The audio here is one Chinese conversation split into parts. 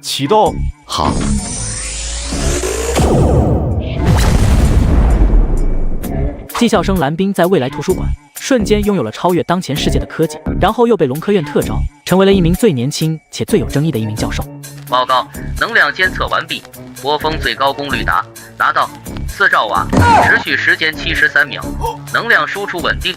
启动。好。技校生蓝冰在未来图书馆瞬间拥有了超越当前世界的科技，然后又被龙科院特招，成为了一名最年轻且最有争议的一名教授。报告，能量监测完毕，波峰最高功率达到4兆瓦，持续时间73秒，能量输出稳定。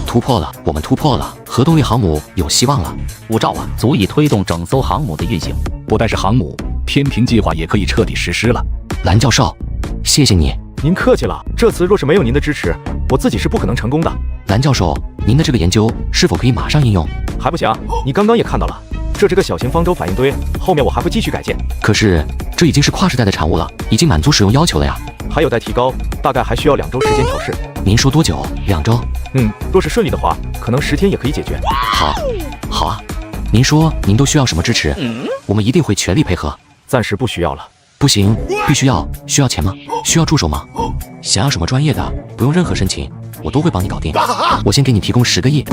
突破了，我们突破了，核动力航母有希望了。5兆瓦足以推动整艘航母的运行，不但是航母，天平计划也可以彻底实施了。蓝教授，谢谢你。您客气了，这次若是没有您的支持，我自己是不可能成功的。蓝教授，您的这个研究是否可以马上应用？还不行，你刚刚也看到了，这个小型方舟反应堆，后面我还会继续改建。可是这已经是跨时代的产物了，已经满足使用要求了呀。还有待提高，大概还需要2周时间调试。您说多久？2周？若是顺利的话，可能10天也可以解决。好啊。您说您都需要什么支持？我们一定会全力配合。暂时不需要了。不行，必须要。需要钱吗？需要助手吗？想要什么专业的，不用任何申请，我都会帮你搞定。我先给你提供10个亿，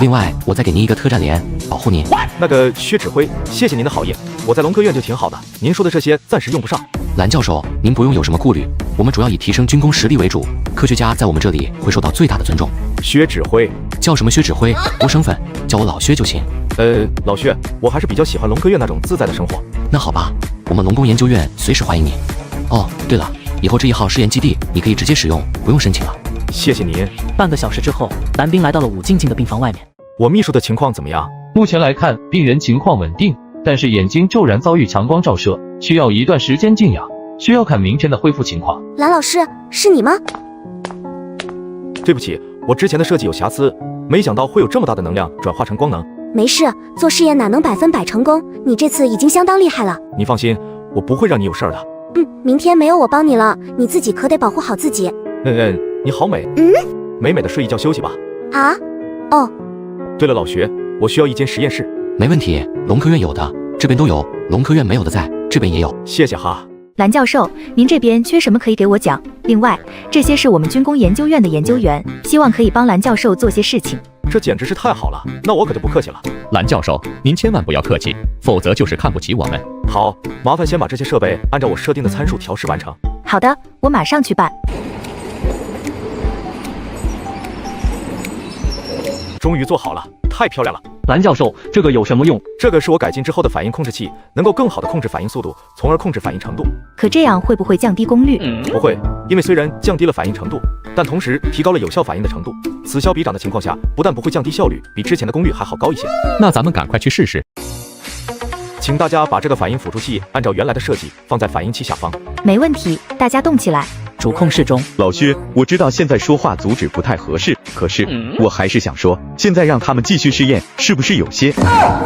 另外我再给您一个特战连，保护您。那个薛指挥，谢谢您的好意，我在龙科院就挺好的，您说的这些暂时用不上。蓝教授，您不用有什么顾虑，我们主要以提升军工实力为主，科学家在我们这里会受到最大的尊重。薛指挥？叫什么薛指挥？无身份，叫我老薛就行。老薛，我还是比较喜欢龙科院那种自在的生活。那好吧，我们龙工研究院随时欢迎你。哦，对了，以后这1号试验基地你可以直接使用，不用申请了。谢谢您。半个小时之后，蓝冰来到了武静静的病房外面。我秘书的情况怎么样？目前来看，病人情况稳定，但是眼睛骤然遭遇强光照射，需要一段时间静养，需要看明天的恢复情况。蓝老师，是你吗？对不起，我之前的设计有瑕疵，没想到会有这么大的能量转化成光能。没事，做试验哪能100%成功？你这次已经相当厉害了。你放心，我不会让你有事儿的。明天没有我帮你了，你自己可得保护好自己。你好美。美美的睡一觉休息吧。啊？哦。对了，老薛，我需要一间实验室。没问题，龙科院有的，这边都有；龙科院没有的在这边也有。谢谢哈。蓝教授，您这边缺什么可以给我讲。另外，这些是我们军工研究院的研究员，希望可以帮蓝教授做些事情。这简直是太好了，那我可就不客气了。蓝教授，您千万不要客气，否则就是看不起我们。好，麻烦先把这些设备按照我设定的参数调试完成。好的，我马上去办。终于做好了，太漂亮了。蓝教授，这个有什么用？这个是我改进之后的反应控制器，能够更好的控制反应速度，从而控制反应程度。可这样会不会降低功率？不会，因为虽然降低了反应程度，但同时提高了有效反应的程度。此消彼长的情况下，不但不会降低效率，比之前的功率还好高一些。那咱们赶快去试试。请大家把这个反应辅助器按照原来的设计放在反应器下方。没问题，大家动起来。主控室中，老薛，我知道现在说话阻止不太合适，可是我还是想说，现在让他们继续试验，是不是有些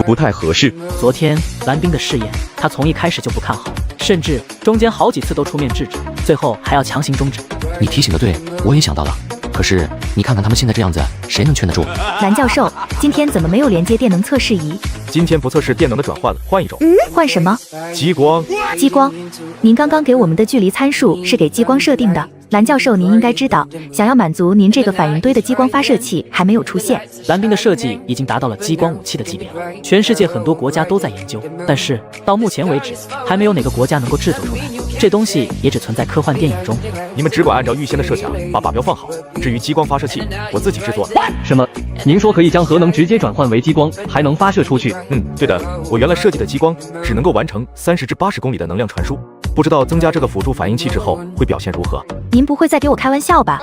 不太合适？昨天蓝冰的试验，他从一开始就不看好，甚至中间好几次都出面制止，最后还要强行终止。你提醒的对，我也想到了。可是你看看他们现在这样子，谁能劝得住？蓝教授，今天怎么没有连接电能测试仪？今天不测试电能的转换了，换一种。换什么？激光。激光？您刚刚给我们的距离参数是给激光设定的。蓝教授，您应该知道，想要满足您这个反应堆的激光发射器还没有出现。蓝冰的设计已经达到了激光武器的级别了，全世界很多国家都在研究，但是到目前为止，还没有哪个国家能够制作出来。这东西也只存在科幻电影中。你们只管按照预先的设想把靶标放好，至于激光发射器，我自己制作。什么？您说可以将核能直接转换为激光，还能发射出去？对的，我原来设计的激光只能够完成30至80公里的能量传输，不知道增加这个辅助反应器之后会表现如何。您不会再给我开玩笑吧？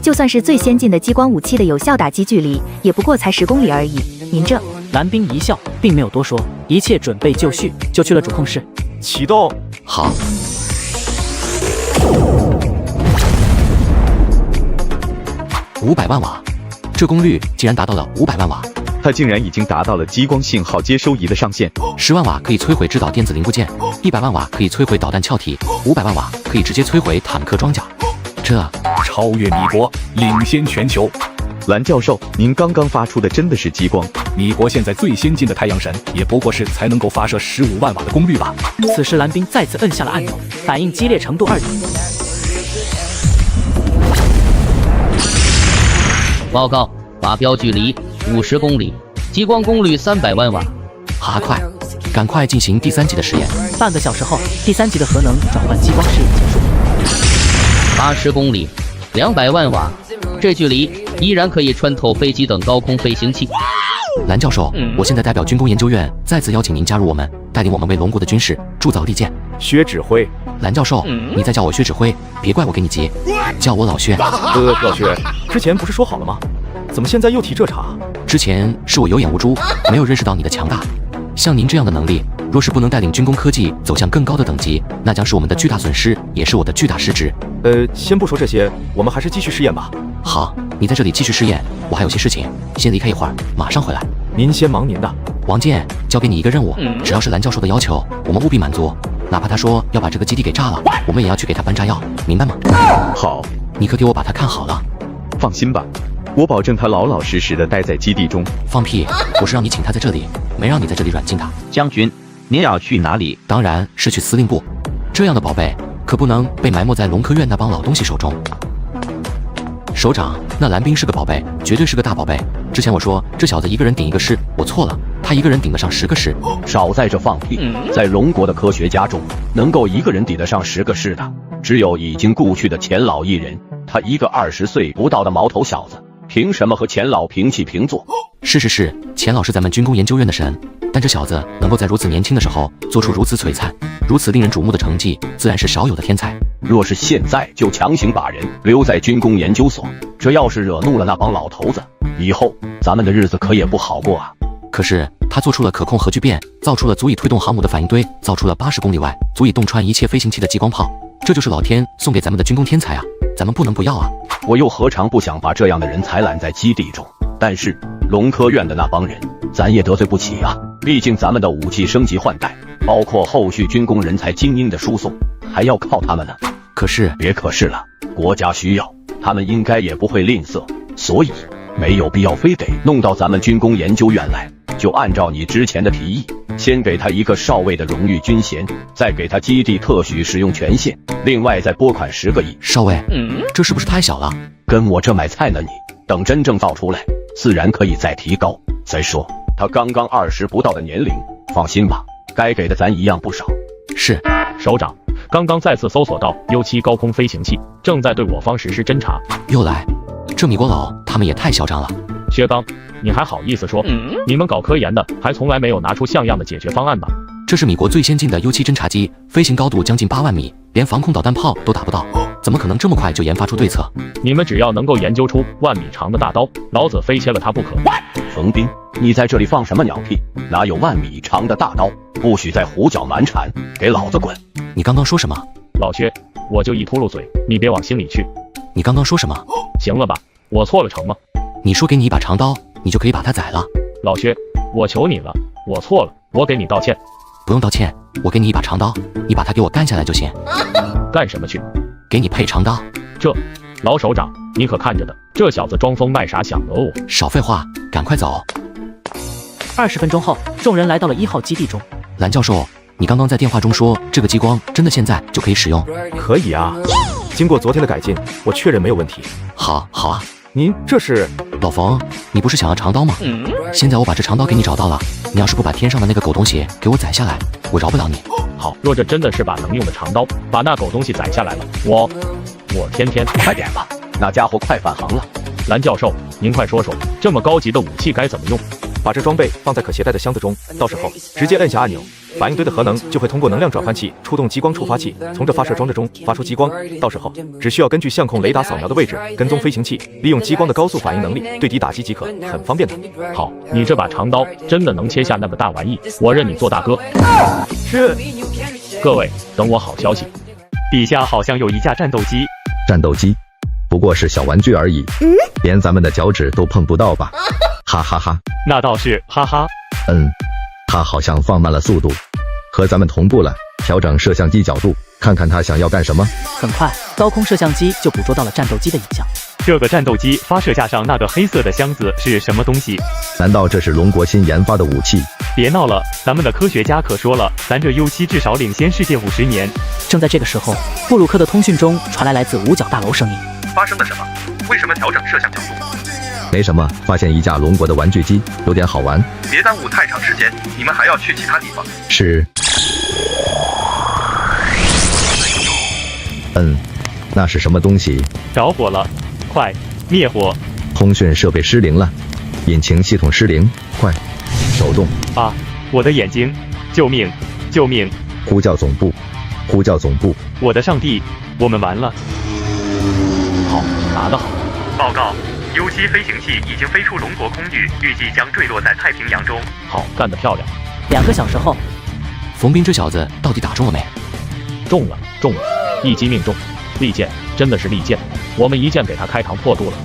就算是最先进的激光武器的有效打击距离，也不过才10公里而已。您这……蓝冰一笑，并没有多说，一切准备就绪，就去了主控室。启动。好。500万瓦，这功率竟然达到了500万瓦。它竟然已经达到了激光信号接收仪的上限。10万瓦可以摧毁制导电子零部件，100万瓦可以摧毁导弹壳体，500万瓦可以直接摧毁坦克装甲。这超越米国，领先全球。蓝教授，您刚刚发出的真的是激光？米国现在最先进的太阳神，也不过是才能够发射15万瓦的功率吧。此时蓝冰再次摁下了按钮，反应激烈程度2。报告，靶标距离50公里，激光功率300万瓦。快！赶快进行第3级的实验。半个小时后，第3级的核能转换激光试验结束。80公里，200万瓦，这距离依然可以穿透飞机等高空飞行器。蓝教授，我现在代表军工研究院再次邀请您加入我们，带领我们为龙国的军事铸造利剑。薛指挥，蓝教授，你再叫我薛指挥，别怪我给你急，叫我老薛。老薛，之前不是说好了吗？怎么现在又提这茬？之前是我有眼无珠，没有认识到你的强大。像您这样的能力，若是不能带领军工科技走向更高的等级，那将是我们的巨大损失，也是我的巨大失职。先不说这些，我们还是继续试验吧。好，你在这里继续试验，我还有些事情，先离开一会儿，马上回来。您先忙您的。王健，交给你一个任务，只要是蓝教授的要求，我们务必满足，哪怕他说要把这个基地给炸了，我们也要去给他搬炸药，明白吗？好，你可给我把他看好了。放心吧，我保证他老老实实的待在基地中。放屁，我是让你请他在这里，没让你在这里软禁他。将军，您要去哪里？当然是去司令部，这样的宝贝可不能被埋没在龙科院那帮老东西手中。首长，那蓝冰是个宝贝，绝对是个大宝贝。之前我说这小子一个人顶一个师，我错了，他一个人顶得上10个师。少在这放屁！在龙国的科学家中，能够一个人抵得上10个师的，只有已经故去的钱老一人。他一个20岁不到的毛头小子，凭什么和钱老平起平坐？是，钱老是咱们军工研究院的神，但这小子能够在如此年轻的时候做出如此璀璨、如此令人瞩目的成绩，自然是少有的天才。若是现在就强行把人留在军工研究所，这要是惹怒了那帮老头子，以后咱们的日子可也不好过啊。可是他做出了可控核聚变，造出了足以推动航母的反应堆，造出了80公里外足以洞穿一切飞行器的激光炮，这就是老天送给咱们的军工天才啊，咱们不能不要啊。我又何尝不想把这样的人才揽在基地中，但是龙科院的那帮人咱也得罪不起啊，毕竟咱们的武器升级换代，包括后续军工人才精英的输送，还要靠他们呢。可是别可是了，国家需要，他们应该也不会吝啬，所以没有必要非得弄到咱们军工研究院来。就按照你之前的提议，先给他一个少尉的荣誉军衔，再给他基地特许使用权限，另外再拨款10个亿。少尉，这是不是太小了？跟我这买菜呢你，等真正造出来，自然可以再提高。再说他刚刚20不到的年龄，放心吧，该给的咱一样不少。是，首长，刚刚再次搜索到U7高空飞行器，正在对我方实施侦查。又来，这米国佬他们也太嚣张了。薛刚，你还好意思说？你们搞科研的还从来没有拿出像样的解决方案吗？这是米国最先进的U7侦察机，飞行高度将近8万米，连防空导弹炮都打不到，怎么可能这么快就研发出对策？你们只要能够研究出1万米长的大刀，老子非切了它不可。冯斌，你在这里放什么鸟屁？哪有1万米长的大刀？不许再胡搅蛮缠，给老子滚！你刚刚说什么？老薛，我就一秃噜嘴，你别往心里去。你刚刚说什么？行了吧，我错了成吗？你说给你一把长刀，你就可以把他宰了？老薛，我求你了，我错了，我给你道歉。不用道歉，我给你一把长刀，你把他给我干下来就行。干什么去？给你配长刀。这，老首长，你可看着的，这小子装疯卖傻想讹我。少废话，赶快走。20分钟后，众人来到了1号基地中。蓝教授，你刚刚在电话中说这个激光真的现在就可以使用？可以啊，经过昨天的改进，我确认没有问题。好啊。您这是？老冯，你不是想要长刀吗？现在我把这长刀给你找到了，你要是不把天上的那个狗东西给我宰下来，我饶不了你。好，若这真的是把能用的长刀，把那狗东西宰下来了，我天天快点吧，那家伙快返航了。蓝教授，您快说说，这么高级的武器该怎么用？把这装备放在可携带的箱子中，到时候直接按下按钮，反应堆的核能就会通过能量转换器触动激光触发器，从这发射装置中发出激光。到时候只需要根据相控雷达扫描的位置跟踪飞行器，利用激光的高速反应能力对敌打击即可，很方便的。好，你这把长刀真的能切下那个大玩意，我认你做大哥。是。各位，等我好消息。底下好像有一架战斗机。战斗机不过是小玩具而已，连咱们的脚趾都碰不到吧？哈哈哈。那倒是，哈哈。他好像放慢了速度，和咱们同步了。调整摄像机角度，看看他想要干什么。很快，高空摄像机就捕捉到了战斗机的影像。这个战斗机发射架上那个黑色的箱子是什么东西？难道这是龙国新研发的武器？别闹了，咱们的科学家可说了，咱这U7至少领先世界50年。正在这个时候，布鲁克的通讯中传来自五角大楼声音。发生了什么？为什么调整摄像角度？没什么，发现一架龙国的玩具机，有点好玩。别耽误太长时间，你们还要去其他地方。是。那是什么东西？着火了，快灭火！通讯设备失灵了，引擎系统失灵，快手动！啊，我的眼睛！救命！救命！呼叫总部！呼叫总部！我的上帝，我们完了！好，打得好！报告，U7飞行器已经飞出龙国空域，预计将坠落在太平洋中。好，干得漂亮！2个小时后，冯斌这小子到底打中了没？中了，中了，一击命中！利剑，真的是利剑，我们一剑给他开膛破肚了。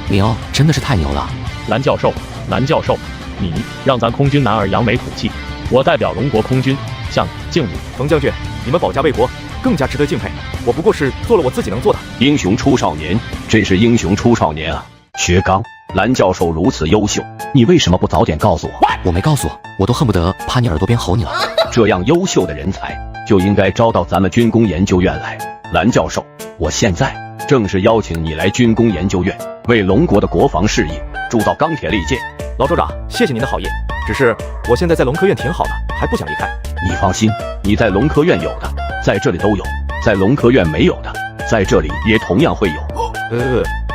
李奥真的是太牛了！蓝教授，蓝教授，你让咱空军男儿扬眉吐气，我代表龙国空军向你敬礼。冯将军，你们保家卫国，更加值得敬佩。我不过是做了我自己能做的。英雄出少年，真是英雄出少年啊！薛刚，蓝教授如此优秀，你为什么不早点告诉我？我没告诉，我都恨不得趴你耳朵边吼你了。这样优秀的人才就应该招到咱们军工研究院来。蓝教授，我现在正式邀请你来军工研究院，为龙国的国防事业铸造钢铁利剑。老首长，谢谢您的好意，只是我现在在龙科院挺好的，还不想离开。你放心，你在龙科院有的，在这里都有；在龙科院没有的，在这里也同样会有。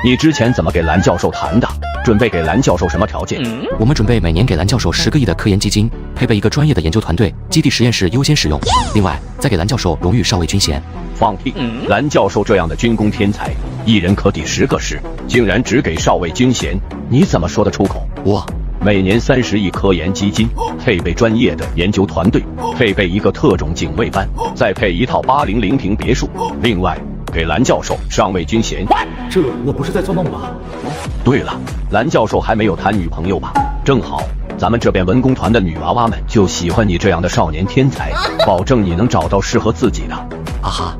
你之前怎么给蓝教授谈的？准备给蓝教授什么条件？我们准备每年给蓝教授10个亿的科研基金，配备一个专业的研究团队，基地实验室优先使用。另外，再给蓝教授荣誉少尉军衔。放屁！蓝教授这样的军工天才，一人可抵10个师，竟然只给少尉军衔，你怎么说得出口？我每年30亿科研基金，配备专业的研究团队，配备一个特种警卫班，再配一套800平别墅，另外给蓝教授上尉军衔。这我不是在做梦吧？对了，蓝教授还没有谈女朋友吧？正好咱们这边文工团的女娃娃们就喜欢你这样的少年天才，保证你能找到适合自己的。啊哈！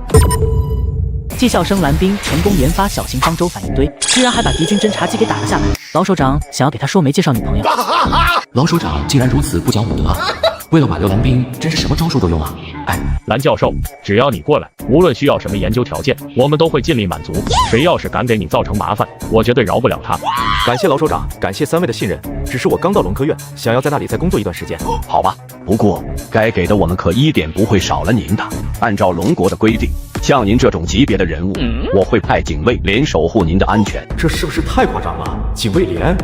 技校生蓝兵成功研发小型方舟反应堆，居然还把敌军侦察机给打了下来。老首长想要给他说媒介绍女朋友。老首长竟然如此不讲武德，为了挽留蓝兵，真是什么招数都用啊！哎，蓝教授，只要你过来，无论需要什么研究条件，我们都会尽力满足。谁要是敢给你造成麻烦，我绝对饶不了他。感谢老首长，感谢3位的信任。只是我刚到龙科院，想要在那里再工作一段时间。好吧，不过该给的我们可一点不会少了您的。按照龙国的规定，像您这种级别的人物，我会派警卫连守护您的安全。这是不是太夸张了？警卫连，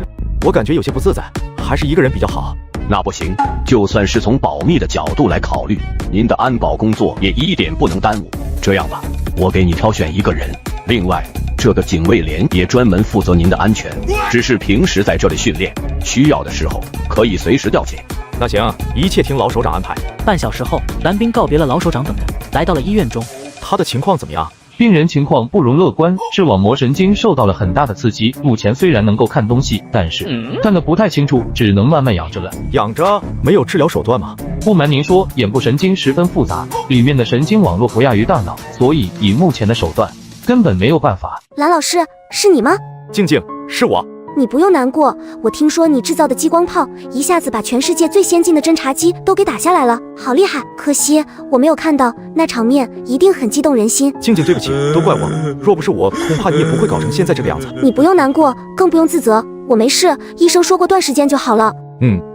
我感觉有些不自在，还是一个人比较好。那不行，就算是从保密的角度来考虑，您的安保工作也一点不能耽误。这样吧，我给你挑选一个人，另外这个警卫连也专门负责您的安全，只是平时在这里训练，需要的时候可以随时调遣。那行，一切听老首长安排。半小时后，蓝兵告别了老首长等人，来到了医院中。他的情况怎么样？病人情况不容乐观，视网膜神经受到了很大的刺激，目前虽然能够看东西，但是看得不太清楚，只能慢慢养着了。养着？没有治疗手段吗？不瞒您说，眼部神经十分复杂，里面的神经网络不亚于大脑，所以以目前的手段，根本没有办法。蓝老师，是你吗？静静，是我。你不用难过，我听说你制造的激光炮一下子把全世界最先进的侦察机都给打下来了，好厉害！可惜我没有看到，那场面一定很激动人心。静静，对不起，都怪我，若不是我，恐怕你也不会搞成现在这个样子。你不用难过，更不用自责，我没事，医生说过段时间就好了。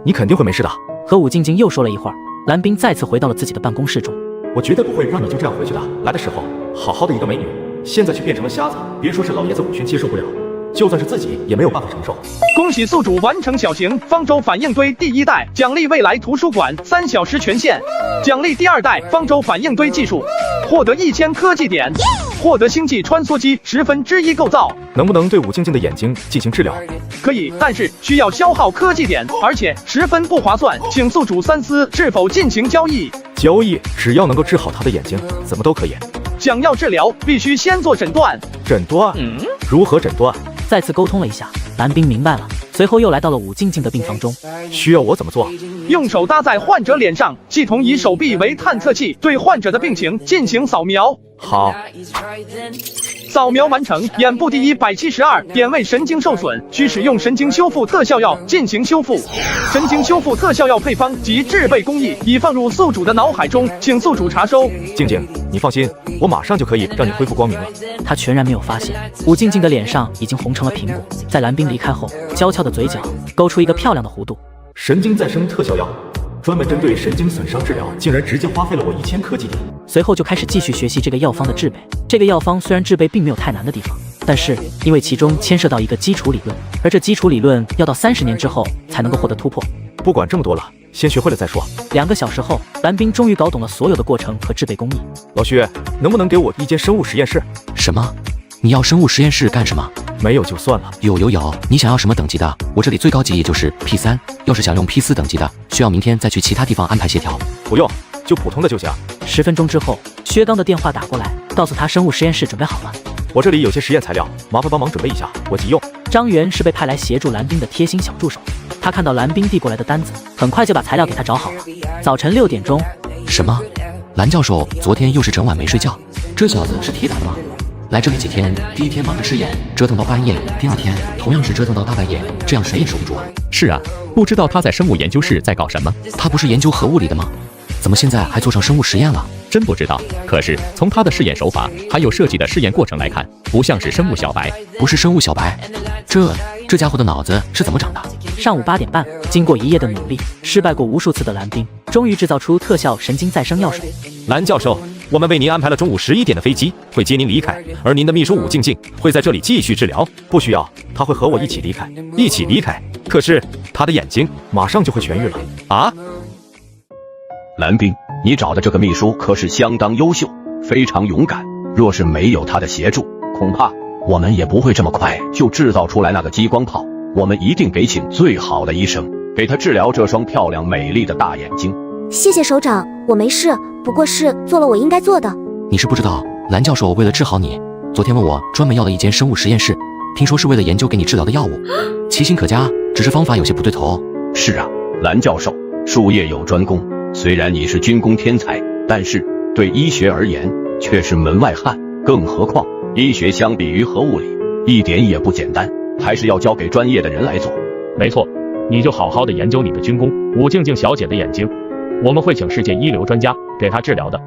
你肯定会没事的。和武静静又说了一会儿，蓝兵再次回到了自己的办公室中。我绝对不会让你就这样回去的。来的时候好好的一个美女，现在却变成了瞎子，别说是老爷子武勋接受不了，就算是自己也没有办法承受。恭喜宿主完成小型方舟反应堆第1代，奖励未来图书馆3小时权限，奖励第2代方舟反应堆技术，获得1000科技点，获得星际穿梭机1/10构造。能不能对武静静的眼睛进行治疗？可以，但是需要消耗科技点，而且十分不划算，请宿主三思是否进行交易。交易，只要能够治好他的眼睛，怎么都可以。想要治疗，必须先做诊断。诊断？如何诊断？再次沟通了一下，蓝兵明白了，随后又来到了武静静的病房中。需要我怎么做？用手搭在患者脸上，系统以手臂为探测器，对患者的病情进行扫描。好。扫描完成，眼部第172点位神经受损，需使用神经修复特效药进行修复。神经修复特效药配方及制备工艺已放入宿主的脑海中，请宿主查收。静静，你放心，我马上就可以让你恢复光明了。他全然没有发现，武静静的脸上已经红成了苹果。在蓝冰离开后，娇俏的嘴角勾出一个漂亮的弧度。神经再生特效药，专门针对神经损伤治疗，竟然直接花费了我1000科技点。随后就开始继续学习这个药方的制备。这个药方虽然制备并没有太难的地方，但是因为其中牵涉到一个基础理论，而这基础理论要到30年之后才能够获得突破。不管这么多了，先学会了再说。2个小时后，蓝冰终于搞懂了所有的过程和制备工艺。老徐，能不能给我一间生物实验室？什么？你要生物实验室干什么？没有就算了。有，你想要什么等级的？我这里最高级也就是 P3，要是想用 P4等级的，需要明天再去其他地方安排协调。不用，就普通的就行。10分钟之后，薛刚的电话打过来，告诉他生物实验室准备好了。我这里有些实验材料，麻烦帮忙准备一下，我急用。张元是被派来协助蓝冰的贴心小助手，他看到蓝冰递过来的单子，很快就把材料给他找好了。早晨6点钟。什么？蓝教授昨天又是整晚没睡觉？这小子是铁打的吗？来这里几天，第1天忙着吃眼，折腾到半夜，第2天同样是折腾到大半夜，这样谁也受不住啊。是啊，不知道他在生物研究室在搞什么？他不是研究核物理的吗？怎么现在还做成生物实验了？真不知道。可是从他的试验手法还有设计的试验过程来看，不像是生物小白。不是生物小白？这家伙的脑子是怎么长的？上午8点半，经过1夜的努力，失败过无数次的蓝冰，终于制造出特效神经再生药水。蓝教授，我们为您安排了中午11点的飞机，会接您离开，而您的秘书武静静会在这里继续治疗。不需要，他会和我一起离开。一起离开？可是他的眼睛马上就会痊愈了啊！蓝冰，你找的这个秘书可是相当优秀，非常勇敢。若是没有他的协助，恐怕我们也不会这么快就制造出来那个激光炮。我们一定得请最好的医生，给他治疗这双漂亮美丽的大眼睛。谢谢首长，我没事，不过是做了我应该做的。你是不知道，蓝教授为了治好你，昨天问我专门要了一间生物实验室，听说是为了研究给你治疗的药物，其心可嘉，只是方法有些不对头。是啊，蓝教授，术业有专攻，虽然你是军工天才，但是对医学而言却是门外汉。更何况医学相比于核物理一点也不简单，还是要交给专业的人来做。没错，你就好好的研究你的军工。武静静小姐的眼睛，我们会请世界一流专家给她治疗的。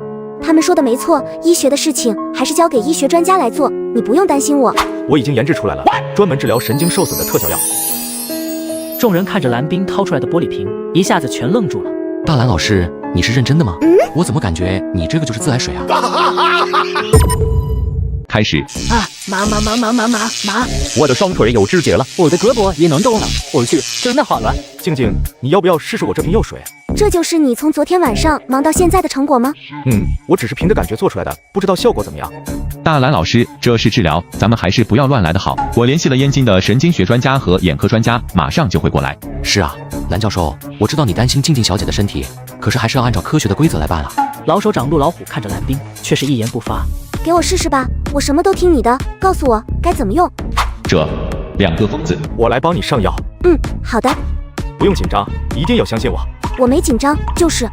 他们说的没错，医学的事情还是交给医学专家来做，你不用担心我。我已经研制出来了专门治疗神经受损的特效药。众人看着蓝冰掏出来的玻璃瓶，一下子全愣住了。大蓝老师，你是认真的吗？我怎么感觉你这个就是自来水啊？开始啊！麻！我的双腿有知觉了，我的胳膊也能动了。我去，真的好了。静静，你要不要试试我这瓶药水？这就是你从昨天晚上忙到现在的成果吗？我只是凭着感觉做出来的，不知道效果怎么样。大蓝老师，这是治疗，咱们还是不要乱来的好。我联系了燕京的神经学专家和眼科专家，马上就会过来。是啊，蓝教授，我知道你担心静静小姐的身体，可是还是要按照科学的规则来办啊。老首长陆老虎看着蓝冰，却是一言不发。给我试试吧，我什么都听你的，告诉我该怎么用。这2个疯子，我来帮你上药。好的。不用紧张，一定要相信我。我没紧张，就是。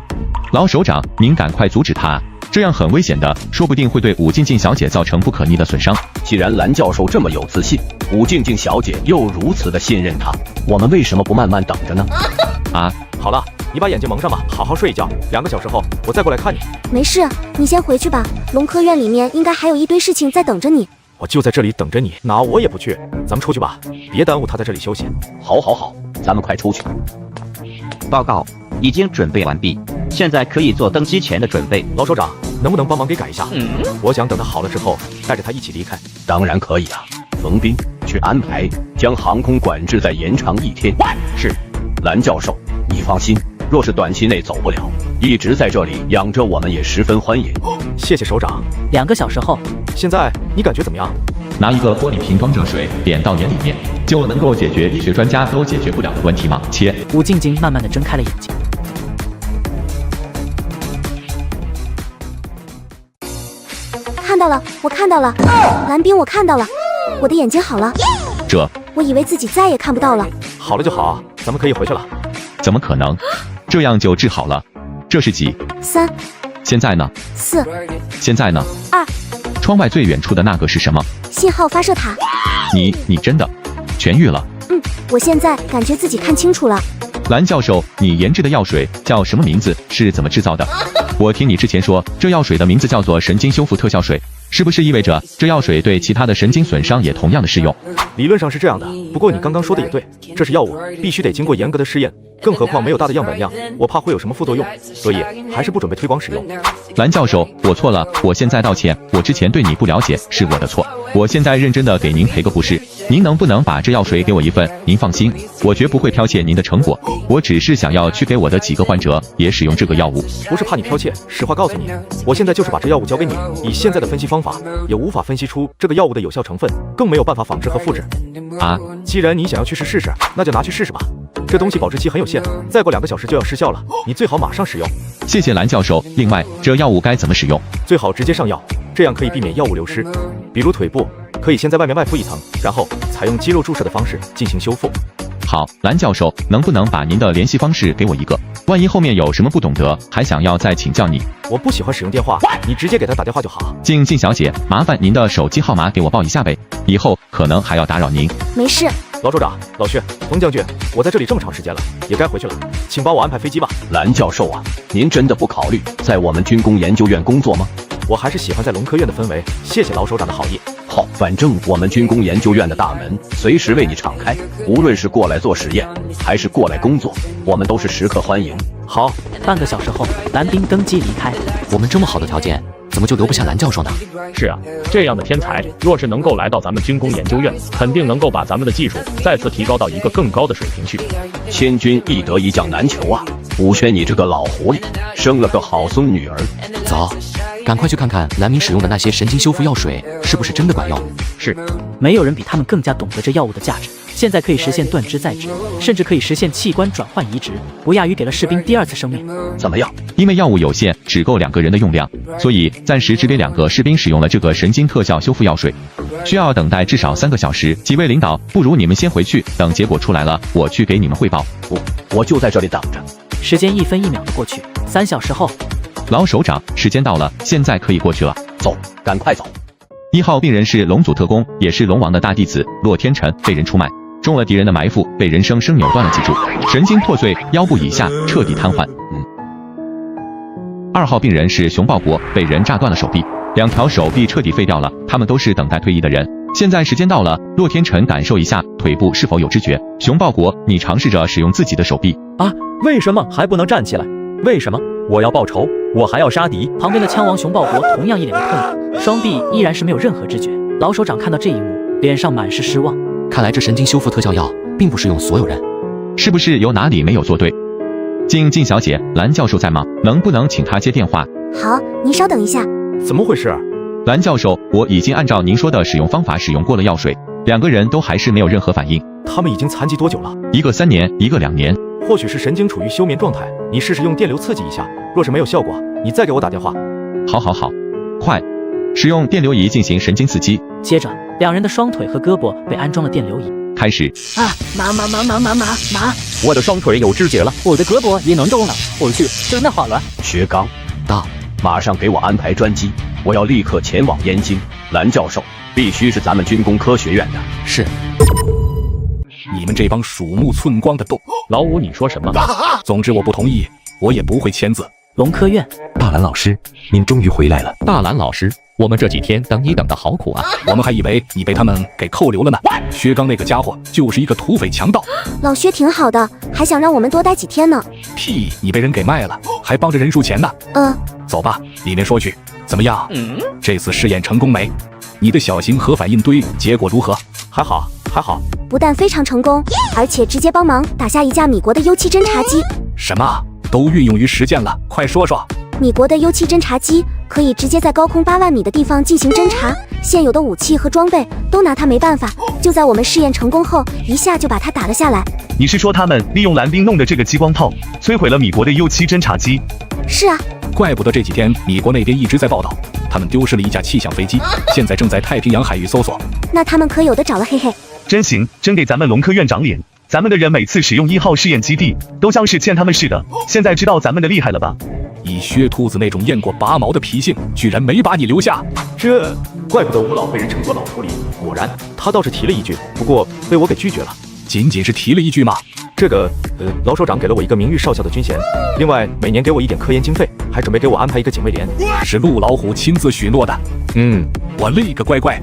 老首长，您赶快阻止他，这样很危险的，说不定会对武静静小姐造成不可逆的损伤。既然蓝教授这么有自信，武静静小姐又如此的信任他，我们为什么不慢慢等着呢？啊，好了，你把眼睛蒙上吧，好好睡一觉，2个小时后我再过来看你。没事，你先回去吧，龙科院里面应该还有一堆事情在等着你。我就在这里等着你，哪我也不去，咱们出去吧，别耽误他在这里休息。好，咱们快出去。报告，已经准备完毕，现在可以做登机前的准备。老首长，能不能帮忙给改一下？我想等他好了之后，带着他一起离开。当然可以啊，冯斌，去安排将航空管制再延长1天。是。蓝教授，你放心，若是短期内走不了，一直在这里养着我们也十分欢迎。谢谢首长。2个小时后，现在你感觉怎么样？拿一个玻璃瓶装着水，点到眼里面，就能够解决医学专家都解决不了的问题吗？切！武静静慢慢的睁开了眼睛。看到了，我看到了，蓝冰，我看到了，我的眼睛好了。我以为自己再也看不到了。好了就好，咱们可以回去了。怎么可能？这样就治好了？这是几？3。现在呢？ 4。现在呢？ 2。窗外最远处的那个是什么？信号发射塔。你真的痊愈了？我现在感觉自己看清楚了。蓝教授，你研制的药水叫什么名字？是怎么制造的？我听你之前说，这药水的名字叫做神经修复特效水，是不是意味着这药水对其他的神经损伤也同样的适用？理论上是这样的，不过你刚刚说的也对，这是药物，必须得经过严格的试验，更何况没有大的样本量，我怕会有什么副作用，所以还是不准备推广使用。蓝教授，我错了，我现在道歉，我之前对你不了解，是我的错。我现在认真的给您赔个不是，您能不能把这药水给我一份？您放心，我绝不会剽窃您的成果，我只是想要去给我的几个患者也使用这个药物。不是怕你剽窃，实话告诉你，我现在就是把这药物交给你，以现在的分析方法，也无法分析出这个药物的有效成分，更没有办法仿制和复制。啊，既然你想要去试试，那就拿去试试吧。这东西保质期很有限，再过2个小时就要失效了，你最好马上使用。谢谢蓝教授。另外，这药物该怎么使用？最好直接上药，这样可以避免药物流失。比如腿部，可以先在外面外敷一层，然后采用肌肉注射的方式进行修复。好，蓝教授，能不能把您的联系方式给我一个？万一后面有什么不懂得，还想要再请教你。我不喜欢使用电话，你直接给他打电话就好。静小姐，麻烦您的手机号码给我报一下呗，以后可能还要打扰您。没事。老首长、老薛、冯将军，我在这里这么长时间了，也该回去了，请帮我安排飞机吧。蓝教授啊，您真的不考虑在我们军工研究院工作吗？我还是喜欢在龙科院的氛围，谢谢老首长的好意。好，反正我们军工研究院的大门随时为你敞开，无论是过来做实验，还是过来工作，我们都是时刻欢迎。好，半个小时后，蓝冰登机离开。我们这么好的条件，怎么就留不下蓝教授呢？是啊，这样的天才，若是能够来到咱们军工研究院，肯定能够把咱们的技术再次提高到一个更高的水平去。千军易得，一将难求啊！武轩，你这个老狐狸，生了个好孙女儿。走，赶快去看看蓝明使用的那些神经修复药水是不是真的管用。是，没有人比他们更加懂得这药物的价值。现在可以实现断肢再植，甚至可以实现器官转换移植，不亚于给了士兵第2次生命。怎么样？因为药物有限，只够2个人的用量，所以暂时只给2个士兵使用了这个神经特效修复药水，需要等待至少3个小时。几位领导，不如你们先回去，等结果出来了，我去给你们汇报。我就在这里等着。时间1分1秒的过去，3小时后，老首长，时间到了，现在可以过去了。走，赶快走。1号病人是龙祖特工，也是龙王的大弟子洛天辰，被人出卖，中了敌人的埋伏，被人生生扭断了脊柱，神经破碎，腰部以下彻底瘫痪。2号病人是熊抱国，被人炸断了手臂，2条手臂彻底废掉了，他们都是等待退役的人。现在时间到了，洛天辰感受一下腿部是否有知觉。熊抱国，你尝试着使用自己的手臂。啊，为什么还不能站起来？为什么？我要报仇，我还要杀敌。旁边的枪王熊抱国同样一脸的痛苦，双臂依然是没有任何知觉。老首长看到这一幕，脸上满是失望。看来这神经修复特效药并不适用所有人，是不是有哪里没有做对？静小姐，蓝教授在吗？能不能请他接电话？好，您稍等一下。怎么回事？蓝教授，我已经按照您说的使用方法使用过了药水，2个人都还是没有任何反应。他们已经残疾多久了？一个3年，一个2年。或许是神经处于休眠状态，你试试用电流刺激一下，若是没有效果，你再给我打电话。好，快，使用电流仪进行神经刺激。接着，2人的双腿和胳膊被安装了电流仪。开始。啊，麻！我的双腿有知觉了，我的胳膊也能动了。我去，真的好了。薛刚，到，马上给我安排专机，我要立刻前往燕京。蓝教授，必须是咱们军工科学院的。是。你们这帮鼠目寸光的动，老五，你说什么？总之我不同意，我也不会签字。龙科院，大蓝老师，您终于回来了。大蓝老师，我们这几天等你等得好苦啊！我们还以为你被他们给扣留了呢。薛刚那个家伙就是一个土匪强盗。老薛挺好的，还想让我们多待几天呢。屁，你被人给卖了，还帮着人数钱呢。走吧，里面说去。怎么样？这次试验成功没？你的小型核反应堆结果如何？还好。不但非常成功，而且直接帮忙打下一架米国的U7侦察机。什么？都运用于实践了，快说说。米国的U7侦察机可以直接在高空8万米的地方进行侦察，现有的武器和装备都拿它没办法。就在我们试验成功后，一下就把它打了下来。你是说他们利用蓝冰弄的这个激光炮摧毁了米国的U7侦察机？是啊，怪不得这几天米国那边一直在报道，他们丢失了一架气象飞机，现在正在太平洋海域搜索。那他们可有的找了，嘿嘿。真行，真给咱们龙科院长脸。咱们的人每次使用1号试验基地，都像是欠他们似的。现在知道咱们的厉害了吧？以薛兔子那种验过拔毛的脾性，居然没把你留下。怪不得吴老被人称作老处理，果然他倒是提了一句，不过被我给拒绝了。仅仅是提了一句吗？这个老首长给了我一个名誉少校的军衔，另外每年给我一点科研经费，还准备给我安排一个警卫连。是陆老虎亲自许诺的。我勒个乖乖！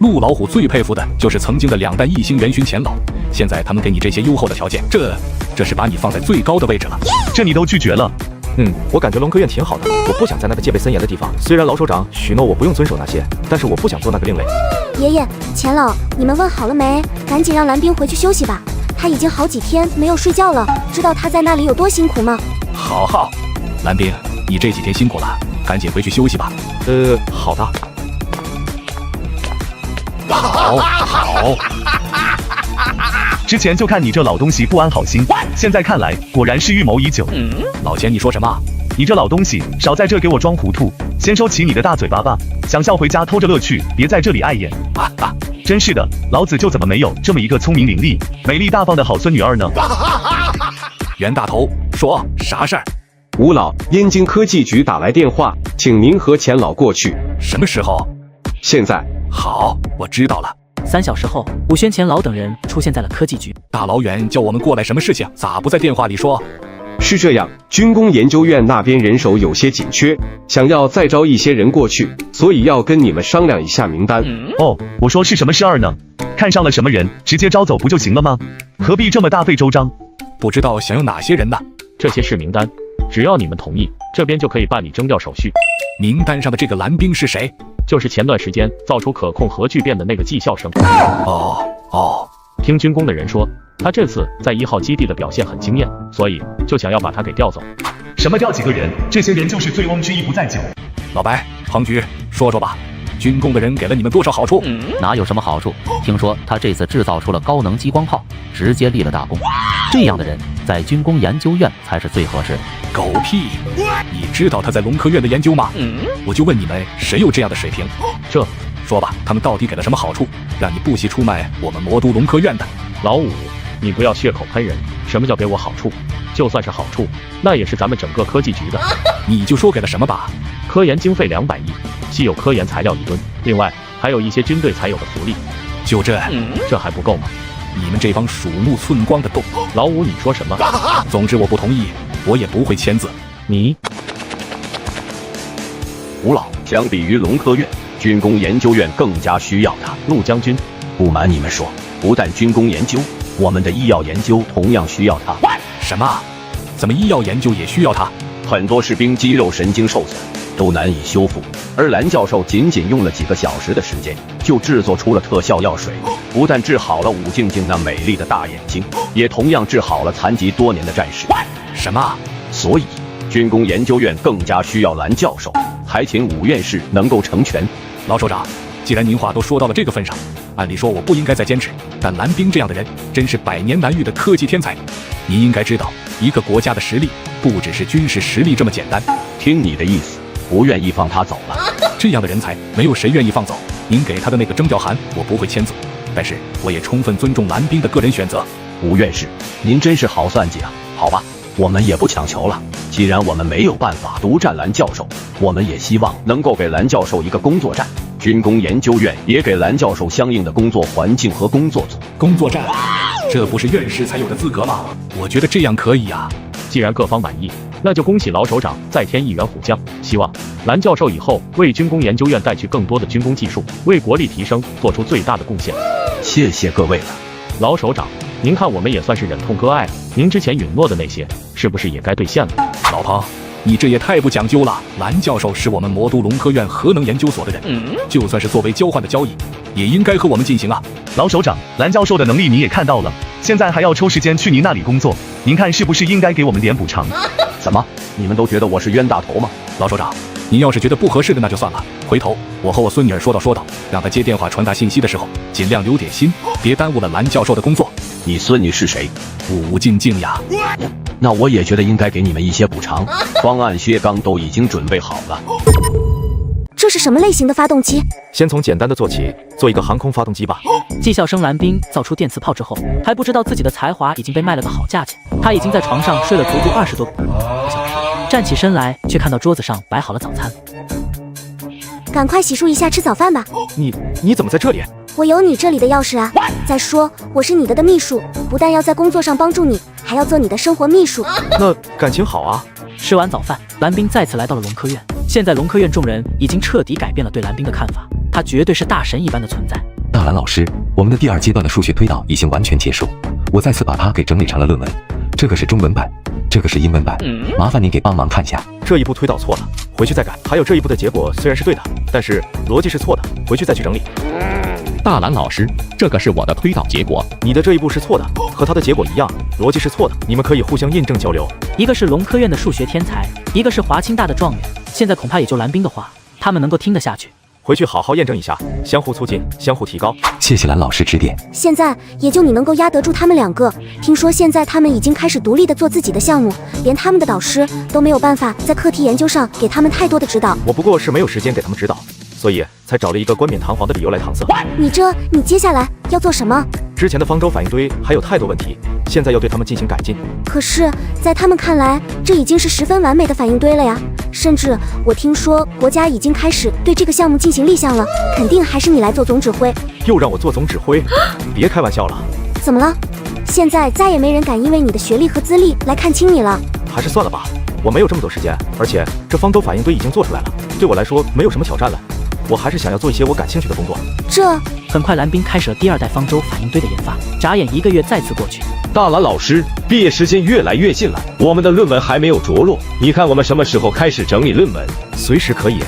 陆老虎最佩服的就是曾经的2弹1星元勋钱老，现在他们给你这些优厚的条件，这是把你放在最高的位置了。这你都拒绝了？我感觉龙科院挺好的，我不想在那个戒备森严的地方。虽然老首长许诺我不用遵守那些，但是我不想做那个另类。爷爷，钱老，你们问好了没？赶紧让蓝冰回去休息吧，他已经好几天没有睡觉了，知道他在那里有多辛苦吗？好，蓝冰，你这几天辛苦了，赶紧回去休息吧。好的。好。之前就看你这老东西不安好心，现在看来果然是预谋已久。老钱，你说什么？你这老东西，少在这给我装糊涂，先收起你的大嘴巴吧，想笑回家偷着乐趣，别在这里碍眼。真是的，老子就怎么没有这么一个聪明伶俐、美丽大方的好孙女儿呢？袁大头，说啥事儿？吴老，燕京科技局打来电话，请您和钱老过去。什么时候？现在。好，我知道了。3小时后，吴宣钱老等人出现在了科技局。大老远叫我们过来，什么事情？咋不在电话里说？是这样，军工研究院那边人手有些紧缺，想要再招一些人过去，所以要跟你们商量一下名单。我说是什么事儿呢？看上了什么人，直接招走不就行了吗？何必这么大费周章？不知道想要哪些人呢？这些是名单，只要你们同意，这边就可以办理征调手续。名单上的这个蓝冰是谁？就是前段时间造出可控核聚变的那个技校生。听军工的人说，他这次在1号基地的表现很惊艳，所以就想要把他给调走。什么调几个人？这些人就是醉翁之意不在酒。老白、彭局，说说吧，军工的人给了你们多少好处？哪有什么好处？听说他这次制造出了高能激光炮，直接立了大功。这样的人在军工研究院才是最合适的。狗屁！你知道他在龙科院的研究吗？我就问你们，谁有这样的水平？说吧，他们到底给了什么好处，让你不惜出卖我们魔都龙科院的？老五，你不要血口喷人。什么叫给我好处？就算是好处，那也是咱们整个科技局的。你就说给了什么吧。科研经费200亿，既有科研材料1吨，另外还有一些军队才有的福利。就这？这还不够吗？你们这帮鼠目寸光的动老五，你说什么？总之我不同意，我也不会签字。你吴老，相比于龙科院，军工研究院更加需要他。陆将军，不瞒你们说，不但军工研究，我们的医药研究同样需要他。什么？怎么医药研究也需要他？很多士兵肌肉神经受损，都难以修复，而蓝教授仅用了几个小时的时间，就制作出了特效药水，不但治好了武静静那美丽的大眼睛，也同样治好了残疾多年的战士。什么？所以军工研究院更加需要蓝教授，还请武院士能够成全。老首长，既然您话都说到了这个份上，按理说我不应该再坚持，但蓝冰这样的人真是百年难遇的科技天才。您应该知道，一个国家的实力不只是军事实力这么简单。听你的意思，不愿意放他走了。这样的人才，没有谁愿意放走。您给他的那个征调函，我不会签字，但是我也充分尊重蓝冰的个人选择。吴院士，您真是好算计啊！好吧，我们也不强求了。既然我们没有办法独占蓝教授，我们也希望能够给蓝教授一个工作站。军工研究院也给蓝教授相应的工作环境和工作组。工作站，这不是院士才有的资格吗？我觉得这样可以啊。既然各方满意，那就恭喜老首长再添一员虎将。希望蓝教授以后为军工研究院带去更多的军工技术，为国力提升做出最大的贡献。谢谢各位了。老首长，您看我们也算是忍痛割爱了，您之前允诺的那些，是不是也该兑现了？老彭，你这也太不讲究了。蓝教授是我们魔都龙科院核能研究所的人，就算是作为交换的交易，也应该和我们进行啊。老首长，蓝教授的能力你也看到了，现在还要抽时间去您那里工作，您看是不是应该给我们点补偿？怎么，你们都觉得我是冤大头吗？老首长，您要是觉得不合适的那就算了，回头我和我孙女儿说道，让她接电话传达信息的时候尽量留点心，别耽误了蓝教授的工作。你孙女是谁？武静静呀。那我也觉得应该给你们一些补偿，方案薛刚都已经准备好了。这是什么类型的发动机？先从简单的做起，做一个航空发动机吧。技校生蓝冰造出电磁炮之后，还不知道自己的才华已经被卖了个好价钱。他已经在床上睡了足足20多个小时，站起身来却看到桌子上摆好了早餐。赶快洗漱一下，吃早饭吧。你怎么在这里？我有你这里的钥匙啊。再说，我是你的秘书，不但要在工作上帮助你，还要做你的生活秘书。那感情好啊。吃完早饭，蓝冰再次来到了龙科院。现在龙科院众人已经彻底改变了对蓝冰的看法，他绝对是大神一般的存在。大蓝老师，我们的第2阶段的数学推导已经完全结束，我再次把它给整理成了论文。这个是中文版，这个是英文版，麻烦您给帮忙看下。这一步推导错了，回去再改。还有这一步的结果虽然是对的，但是逻辑是错的，回去再去整理。大蓝老师，这个是我的推导结果，你的这一步是错的，和他的结果一样，逻辑是错的。你们可以互相印证交流。一个是龙科院的数学天才，一个是华清大的状元，现在恐怕也就蓝冰的话，他们能够听得下去。回去好好验证一下，相互促进，相互提高。谢谢蓝老师指点。现在也就你能够压得住他们2个。听说现在他们已经开始独立的做自己的项目，连他们的导师都没有办法在课题研究上给他们太多的指导。我不过是没有时间给他们指导，所以才找了一个冠冕堂皇的理由来搪塞。你接下来要做什么？之前的方舟反应堆还有太多问题，现在要对他们进行改进。可是，在他们看来，这已经是十分完美的反应堆了呀。甚至我听说国家已经开始对这个项目进行立项了，肯定还是你来做总指挥。又让我做总指挥？别开玩笑了。怎么了？现在再也没人敢因为你的学历和资历来看轻你了。还是算了吧，我没有这么多时间，而且这方舟反应堆已经做出来了，对我来说没有什么挑战了。我还是想要做一些我感兴趣的工作。很快，蓝冰开始了第2代方舟反应堆的研发。眨眼1个月再次过去，大蓝老师，毕业时间越来越近了，我们的论文还没有着落，你看我们什么时候开始整理论文？随时可以。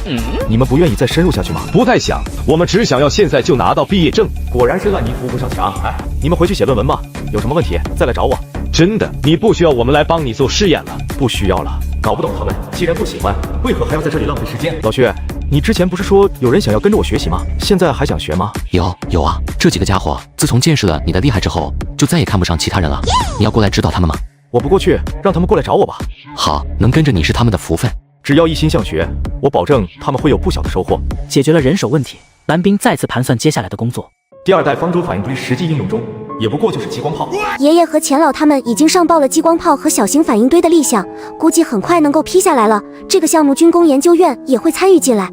你们不愿意再深入下去吗？不太想，我们只想要现在就拿到毕业证。果然是烂泥扶不上墙。哎，你们回去写论文吧，有什么问题再来找我。真的，你不需要我们来帮你做试验了。不需要了，搞不懂他们，既然不喜欢，为何还要在这里浪费时间？老薛，你之前不是说有人想要跟着我学习吗？现在还想学吗？有啊，这几个家伙自从见识了你的厉害之后，就再也看不上其他人了。你要过来指导他们吗？我不过去，让他们过来找我吧。好，能跟着你是他们的福分。只要一心向学，我保证他们会有不小的收获。解决了人手问题，蓝冰再次盘算接下来的工作。第2代方舟反应堆实际应用中，也不过就是激光炮。爷爷和钱老他们已经上报了激光炮和小型反应堆的立项，估计很快能够批下来了。这个项目军工研究院也会参与进来。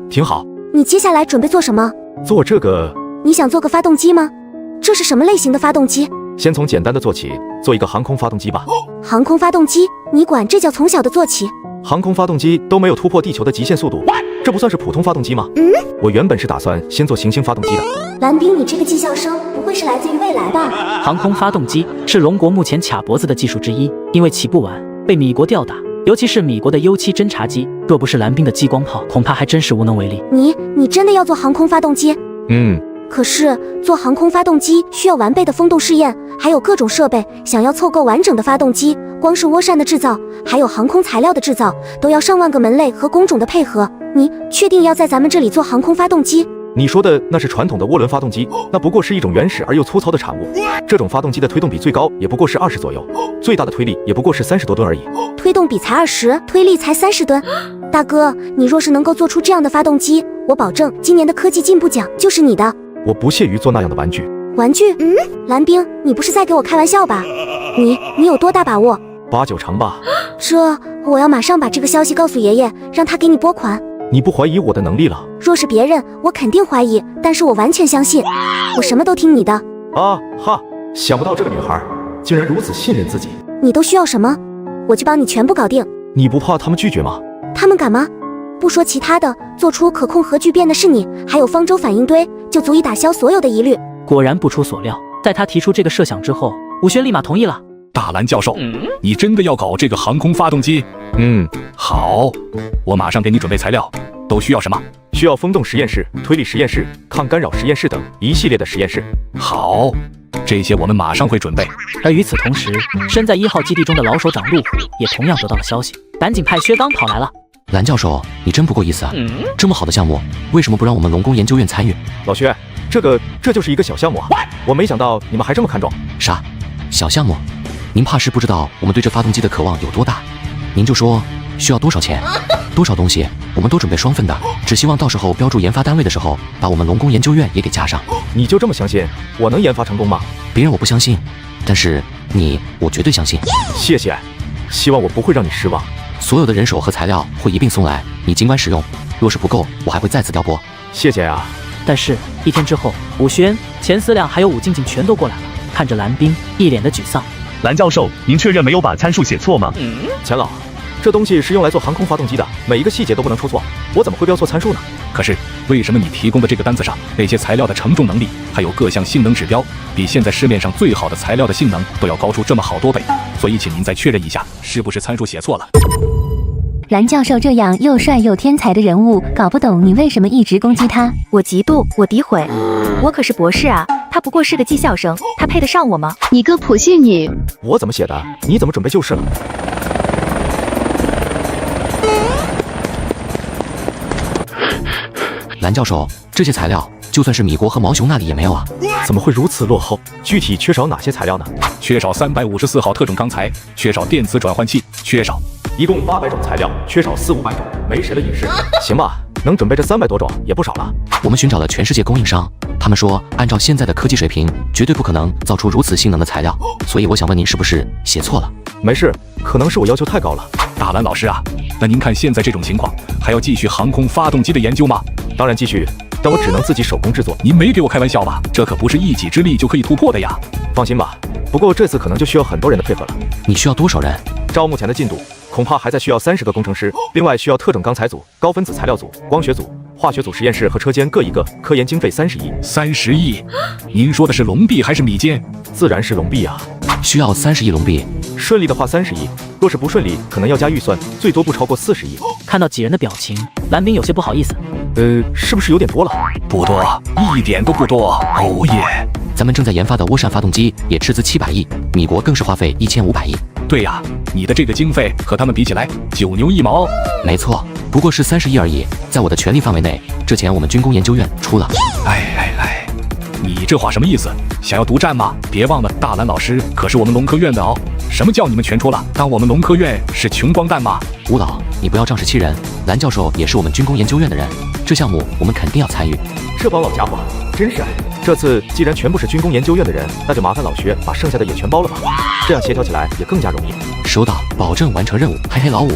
挺好。你接下来准备做什么？做这个。你想做个发动机吗？这是什么类型的发动机？先从简单的做起，做一个航空发动机吧。航空发动机？你管这叫从小的做起？航空发动机都没有突破地球的极限速度，这不算是普通发动机吗？我原本是打算先做行星发动机的。蓝冰，你这个技校生不会是来自于未来吧？航空发动机是龙国目前卡脖子的技术之一，因为起不晚，被米国吊打。尤其是米国的U7侦察机，若不是蓝冰的激光炮，恐怕还真是无能为力。你真的要做航空发动机？可是做航空发动机需要完备的风洞试验，还有各种设备。想要凑够完整的发动机，光是涡扇的制造，还有航空材料的制造，都要上万个门类和工种的配合。你确定要在咱们这里做航空发动机？你说的那是传统的涡轮发动机，那不过是一种原始而又粗糙的产物。这种发动机的推动比最高也不过是20左右，最大的推力也不过是30多吨而已。推动比才20，推力才30吨。大哥，你若是能够做出这样的发动机，我保证今年的科技进步奖就是你的。我不屑于做那样的玩具。玩具？蓝冰，你不是在给我开玩笑吧？你有多大把握？8、9成吧。我要马上把这个消息告诉爷爷，让他给你拨款。你不怀疑我的能力了？若是别人，我肯定怀疑，但是我完全相信，我什么都听你的。啊哈！想不到这个女孩竟然如此信任自己。你都需要什么，我就帮你全部搞定。你不怕他们拒绝吗？他们敢吗？不说其他的，做出可控核聚变的是你，还有方舟反应堆，就足以打消所有的疑虑。果然不出所料，在他提出这个设想之后，武轩立马同意了。大蓝教授，你真的要搞这个航空发动机？好，我马上给你准备材料。都需要什么？需要风洞实验室、推力实验室、抗干扰实验室等一系列的实验室。好，这些我们马上会准备。而与此同时，身在1号基地中的老首长陆虎也同样得到了消息，赶紧派薛刚跑来了。蓝教授，你真不够意思啊！这么好的项目，为什么不让我们龙工研究院参与？老薛，这就是一个小项目啊！我没想到你们还这么看重。啥？小项目？您怕是不知道我们对这发动机的渴望有多大。您就说需要多少钱，多少东西，我们都准备双份的，只希望到时候标注研发单位的时候，把我们龙工研究院也给加上。你就这么相信我能研发成功吗？别人我不相信，但是我绝对相信。谢谢，希望我不会让你失望。所有的人手和材料会一并送来，你尽管使用。若是不够，我还会再次调拨。谢谢啊。但是1天之后，武轩、钱思亮还有武静静全都过来了，看着蓝冰，一脸的沮丧。蓝教授，您确认没有把参数写错吗？钱老，这东西是用来做航空发动机的，每一个细节都不能出错，我怎么会标错参数呢？可是为什么你提供的这个单子上那些材料的承重能力，还有各项性能指标，比现在市面上最好的材料的性能都要高出这么好多倍？所以请您再确认一下，是不是参数写错了？蓝教授这样又帅又天才的人物，搞不懂你为什么一直攻击他？我嫉妒，我诋毁，我可是博士啊！他不过是个技校生，他配得上我吗？你个普信女！我怎么写的？你怎么准备就是了？蓝教授，这些材料就算是米国和毛熊那里也没有啊？怎么会如此落后？具体缺少哪些材料呢？缺少354号特种钢材，缺少电磁转换器，缺少一共800种材料，缺少400-500种，没谁的隐士。行吧，能准备这300多种也不少了。我们寻找了全世界供应商，他们说按照现在的科技水平，绝对不可能造出如此性能的材料。所以我想问您，是不是写错了？没事，可能是我要求太高了。大蓝老师啊，那您看现在这种情况，还要继续航空发动机的研究吗？当然继续，但我只能自己手工制作。您没给我开玩笑吧？这可不是一己之力就可以突破的呀。放心吧，不过这次可能就需要很多人的配合了。你需要多少人？照目前的进度，恐怕还在需要30个工程师，另外需要特种钢材组、高分子材料组、光学组、化学组、实验室和车间各一个，科研经费30亿。30亿？您说的是龙币还是米坚？自然是龙币啊。需要30亿龙币，顺利的话30亿，若是不顺利，可能要加预算，最多不超过40亿。看到几人的表情，蓝冰有些不好意思。是不是有点多了？不多，一点都不多。哦耶！咱们正在研发的涡扇发动机也斥资700亿，米国更是花费1500亿。对呀，你的这个经费和他们比起来，9牛1毛。没错，不过是30亿而已，在我的权力范围内。这钱我们军工研究院出了。你这话什么意思？想要独占吗？别忘了，大蓝老师可是我们龙科院的哦。什么叫你们全出了？当我们龙科院是穷光蛋吗？吴老，你不要仗势欺人。蓝教授也是我们军工研究院的人，这项目我们肯定要参与。这帮老家伙真是爱。这次既然全部是军工研究院的人，那就麻烦老薛把剩下的也全包了吧，这样协调起来也更加容易。收到，保证完成任务。嘿嘿，老五，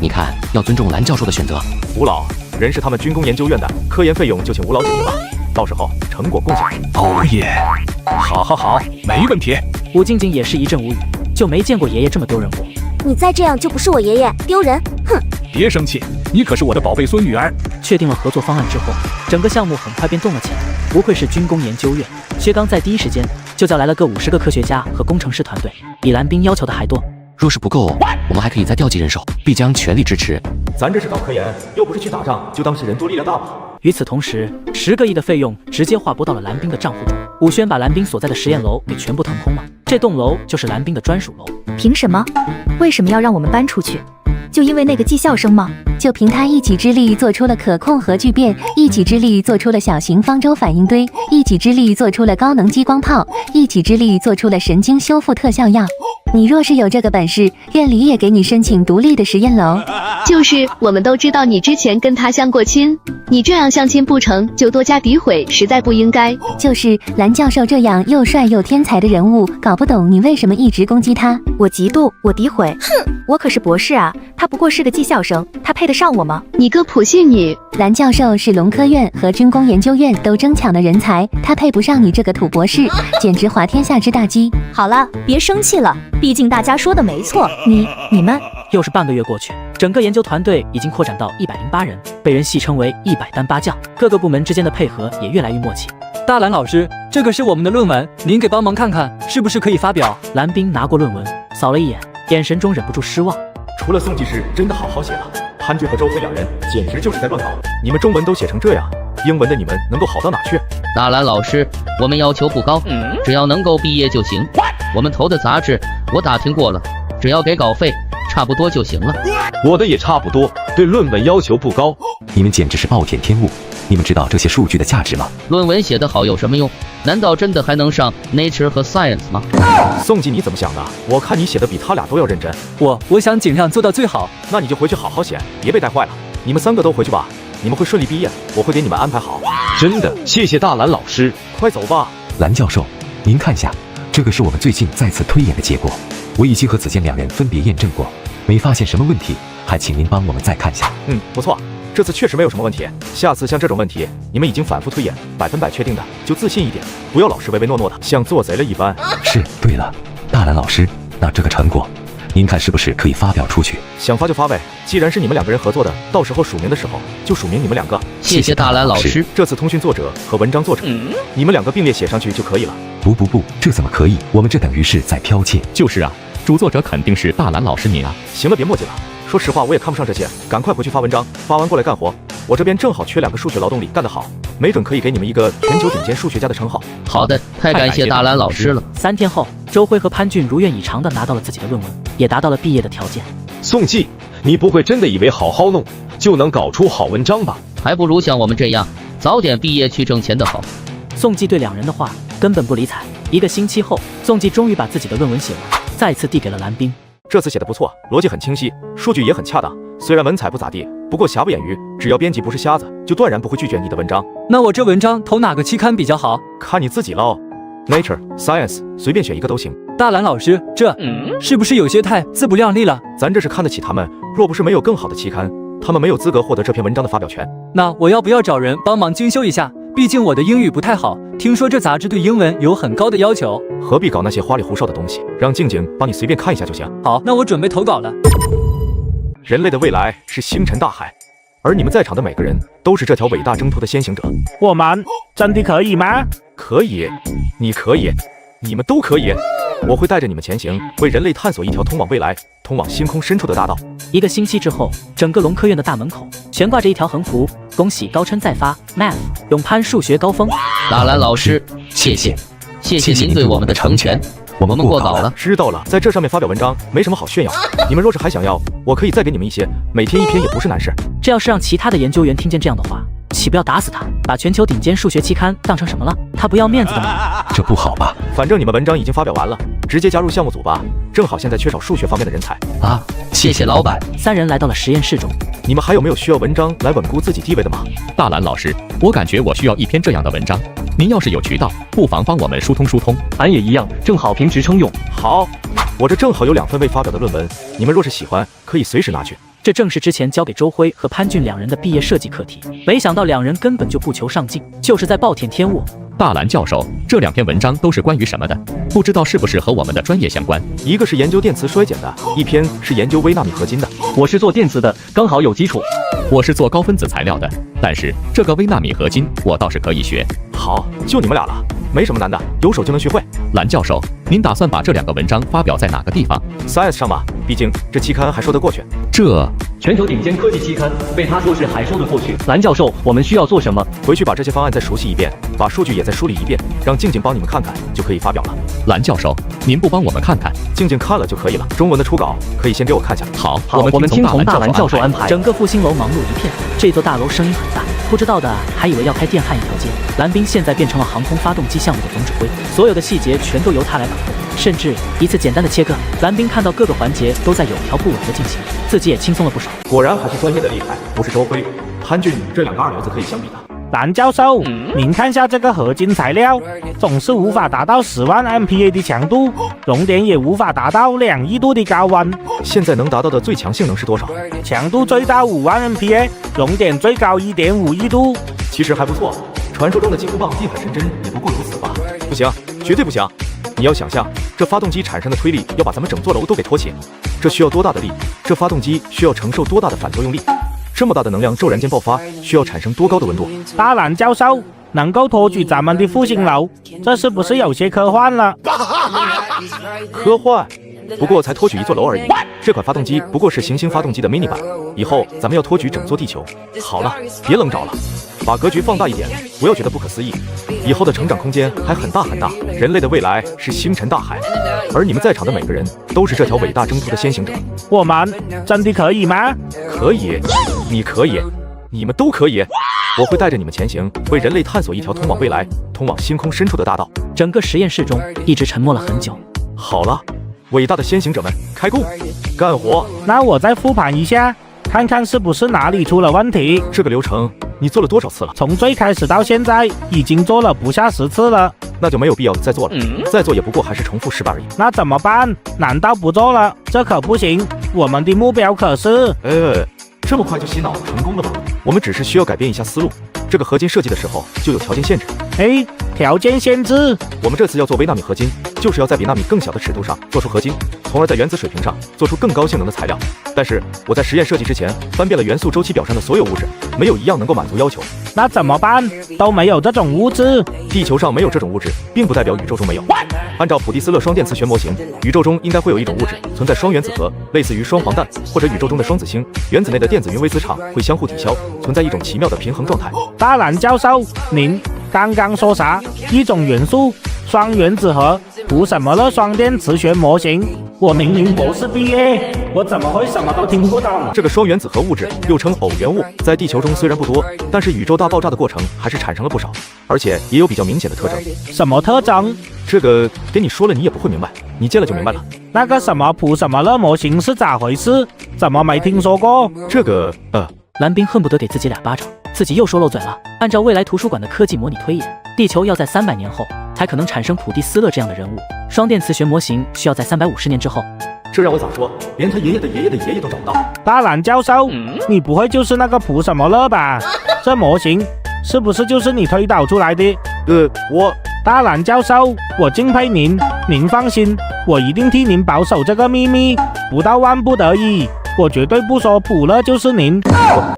你看要尊重蓝教授的选择。吴老，人是他们军工研究院的，科研费用就请吴老解决吧，到时候成果共享。哦耶！好，没问题。武静静也是一阵无语，就没见过爷爷这么丢人过。你再这样就不是我爷爷，丢人！哼！别生气，你可是我的宝贝孙女儿。确定了合作方案之后，整个项目很快便动了起来。不愧是军工研究院，薛刚在第一时间就叫来了个50个科学家和工程师团队，比蓝冰要求的还多。若是不够，我们还可以再调集人手，必将全力支持。咱这是搞科研，又不是去打仗，就当是人多力量大吧。与此同时，10个亿的费用直接划拨到了蓝冰的账户中。武轩把蓝冰所在的实验楼给全部腾空了，这栋楼就是蓝冰的专属楼。凭什么？为什么要让我们搬出去？就因为那个技校生吗？就凭他一己之力做出了可控核聚变，一己之力做出了小型方舟反应堆，一己之力做出了高能激光炮，一己之力做出了神经修复特效药。你若是有这个本事，院里也给你申请独立的实验楼。就是我们都知道你之前跟他相过亲，你这样相亲不成就多加诋毁，实在不应该。就是蓝教授这样又帅又天才的人物，搞不懂你为什么一直攻击他。我嫉妒，我诋毁，哼！我可是博士啊，他不过是个技校生，他配得上我吗？你个普信女！蓝教授是龙科院和军工研究院都争抢的人才，他配不上你这个土博士，简直滑天下之大稽。好了，别生气了，毕竟大家说的没错。你们又是半个月过去，整个研究团队已经扩展到108人，被人戏称为100单八将，各个部门之间的配合也越来越默契。大蓝老师，这个是我们的论文，您给帮忙看看，是不是可以发表？蓝冰拿过论文，扫了一眼，眼神中忍不住失望。除了宋技师真的好好写了，潘军和周飞2人简直就是在乱搞。你们中文都写成这样，英文的你们能够好到哪去？大蓝老师，我们要求不高，只要能够毕业就行。我们投的杂志我打听过了，只要给稿费差不多就行了。我的也差不多，对论文要求不高。你们简直是暴殄天物，你们知道这些数据的价值吗？论文写得好有什么用？难道真的还能上 Nature 和 Science 吗？宋季你怎么想的？我看你写的比他俩都要认真。我想尽量做到最好。那你就回去好好写，别被带坏了。你们3个都回去吧，你们会顺利毕业，我会给你们安排好。真的，谢谢大蓝老师。快走吧。蓝教授，您看下，这个是我们最近再次推演的结果。韦以基和子健2人分别验证过，没发现什么问题，还还请您帮我们再看下。不错，这次确实没有什么问题。下次像这种问题，你们已经反复推演，100%确定的，就自信一点，不要老是唯唯诺诺的，像做贼了一般。是，对了，大蓝老师，那这个成果，您看是不是可以发表出去？想发就发呗，既然是你们2个人合作的，到时候署名的时候就署名你们2个。谢谢大蓝老师。这次通讯作者和文章作者，你们2个并列写上去就可以了。不，这怎么可以？我们这等于是在剽窃。就是啊，主作者肯定是大蓝老师你啊。行了，别墨迹了。说实话，我也看不上这些，赶快回去发文章，发完过来干活。我这边正好缺2个数学劳动力，干得好，没准可以给你们一个全球顶尖数学家的称号。好的，太感谢大蓝老师了。3天后，周辉和潘俊如愿以偿地拿到了自己的论文，也达到了毕业的条件。宋季，你不会真的以为好好弄就能搞出好文章吧？还不如像我们这样，早点毕业去挣钱的好。宋季对2人的话根本不理睬。1个星期后，宋季终于把自己的论文写完，再次递给了蓝冰。这次写的不错，逻辑很清晰，数据也很恰当，虽然文采不咋地，不过瑕不掩瑜，只要编辑不是瞎子，就断然不会拒绝你的文章。那我这文章投哪个期刊比较好？看你自己喽。Nature、Science， 随便选一个都行。大蓝老师，这是不是有些太自不量力了？咱这是看得起他们，若不是没有更好的期刊，他们没有资格获得这篇文章的发表权。那我要不要找人帮忙精修一下？毕竟我的英语不太好，听说这杂志对英文有很高的要求。何必搞那些花里胡哨的东西？让静静帮你随便看一下就行。好，那我准备投稿了。人类的未来是星辰大海，而你们在场的每个人都是这条伟大征途的先行者。我们真的可以吗？可以，你可以，你们都可以。我会带着你们前行，为人类探索一条通往未来、通往星空深处的大道。1个星期之后，整个龙科院的大门口悬挂着一条横幅：恭喜高琛再发 ，Math 勇攀数学高峰。大蓝老师，谢谢您对我们的成全。我们过稿了。知道了，在这上面发表文章没什么好炫耀。你们若是还想要，我可以再给你们一些，每天1篇也不是难事。这要是让其他的研究员听见这样的话，岂不要打死他？把全球顶尖数学期刊当成什么了？他不要面子的吗？这不好吧？反正你们文章已经发表完了，直接加入项目组吧。正好现在缺少数学方面的人才啊！谢谢老板。3人来到了实验室中。你们还有没有需要文章来稳固自己地位的吗？大蓝老师，我感觉我需要1篇这样的文章，您要是有渠道，不妨帮我们疏通疏通。俺也一样，正好凭职称用。好，我这正好有2份未发表的论文，你们若是喜欢，可以随时拿去。这正是之前交给周辉和潘俊2人的毕业设计课题，没想到2人根本就不求上进，就是在暴殄天物。大蓝教授，这2篇文章都是关于什么的？不知道是不是和我们的专业相关？一个是研究电磁衰减的，1篇是研究微纳米合金的。我是做电磁的，刚好有基础。我是做高分子材料的，但是这个微纳米合金我倒是可以学。好，就你们俩了，没什么难的，有手就能学会。蓝教授，您打算把这2个文章发表在哪个地方 ？Science 上吧，毕竟这期刊还说得过去。这全球顶尖科技期刊，被他说是还说得过去。蓝教授，我们需要做什么？回去把这些方案再熟悉一遍，把数据也再梳理一遍，让静静帮你们看看，就可以发表了。蓝教授，您不帮我们看看？静静看了就可以了。中文的初稿可以先给我看下。好，我们听从大蓝教授安排。整个复兴楼忙碌一片，这座大楼声音很大，不知道的还以为要开电焊一条街。蓝冰现在变成了航空发动机项目的总指挥，所有的细节全都由他来把控，甚至一次简单的切割，蓝冰看到各个环节都在有条不紊地进行，自己也轻松了不少。果然还是专业的厉害，不是周辉、潘俊这2个二流子可以相比的。蓝教授，您看下这个合金材料，总是无法达到10万 MPa 的强度，熔点也无法达到2亿度的高温。现在能达到的最强性能是多少？强度最大5万 MPa， 熔点最高1.5亿度。其实还不错，传说中的金箍棒地海神针也不过如此吧？不行，绝对不行！你要想象，这发动机产生的推力要把咱们整座楼都给托起，这需要多大的力？这发动机需要承受多大的反作用力？这么大的能量骤然间爆发，需要产生多高的温度？大蓝教授能够托举咱们的复兴楼，这是不是有些科幻了？科幻？不过才托举一座楼而已。这款发动机不过是行星发动机的 mini 版，以后咱们要托举整座地球。好了，别愣着了，把格局放大一点，不要觉得不可思议。以后的成长空间还很大很大。人类的未来是星辰大海，而你们在场的每个人都是这条伟大征途的先行者。我们真的可以吗？可以，你可以，你们都可以。我会带着你们前行，为人类探索一条通往未来、通往星空深处的大道。整个实验室中一直沉默了很久。好了，伟大的先行者们，开工，干活！那我再复盘一下，看看是不是哪里出了问题。这个流程你做了多少次了？从最开始到现在，已经做了不下10次了。那就没有必要再做了。再做也不过还是重复失败而已。那怎么办？难道不做了？这可不行，我们的目标可是……这么快就洗脑成功了吗？我们只是需要改变一下思路。这个合金设计的时候就有条件限制。条件限制？我们这次要做微纳米合金，就是要在比纳米更小的尺度上做出合金，从而在原子水平上做出更高性能的材料。但是我在实验设计之前翻遍了元素周期表上的所有物质，没有一样能够满足要求。那怎么办？都没有这种物质。地球上没有这种物质，并不代表宇宙中没有。按照普蒂斯勒双电磁学模型，宇宙中应该会有一种物质存在双原子核，类似于双黄蛋或者宇宙中的双子星。原子内的电子云微丝场会相互抵消，存在一种奇妙的平衡状态。大蓝教授，您刚刚说啥？一种元素，双原子核，图什么勒双电磁学模型？我明明博士毕业，我怎么会什么都听不懂？这个双原子核物质又称偶原物，在地球中虽然不多，但是宇宙大爆炸的过程还是产生了不少，而且也有比较明显的特征。什么特征？这个给你说了你也不会明白，你见了就明白了。那个什么普什么勒模型是咋回事？怎么没听说过？这个蓝冰恨不得给自己2巴掌，自己又说漏嘴了。按照未来图书馆的科技模拟推演，地球要在300年后才可能产生普蒂斯勒这样的人物，双电磁学模型需要在350年之后。这让我咋说？连他爷爷的爷爷的爷爷都找不到。大蓝教授，你不会就是那个普什么勒吧？这模型是不是就是你推导出来的？大蓝教授，我敬佩您，您放心，我一定替您保守这个秘密，不到万不得已，我绝对不说普勒就是您。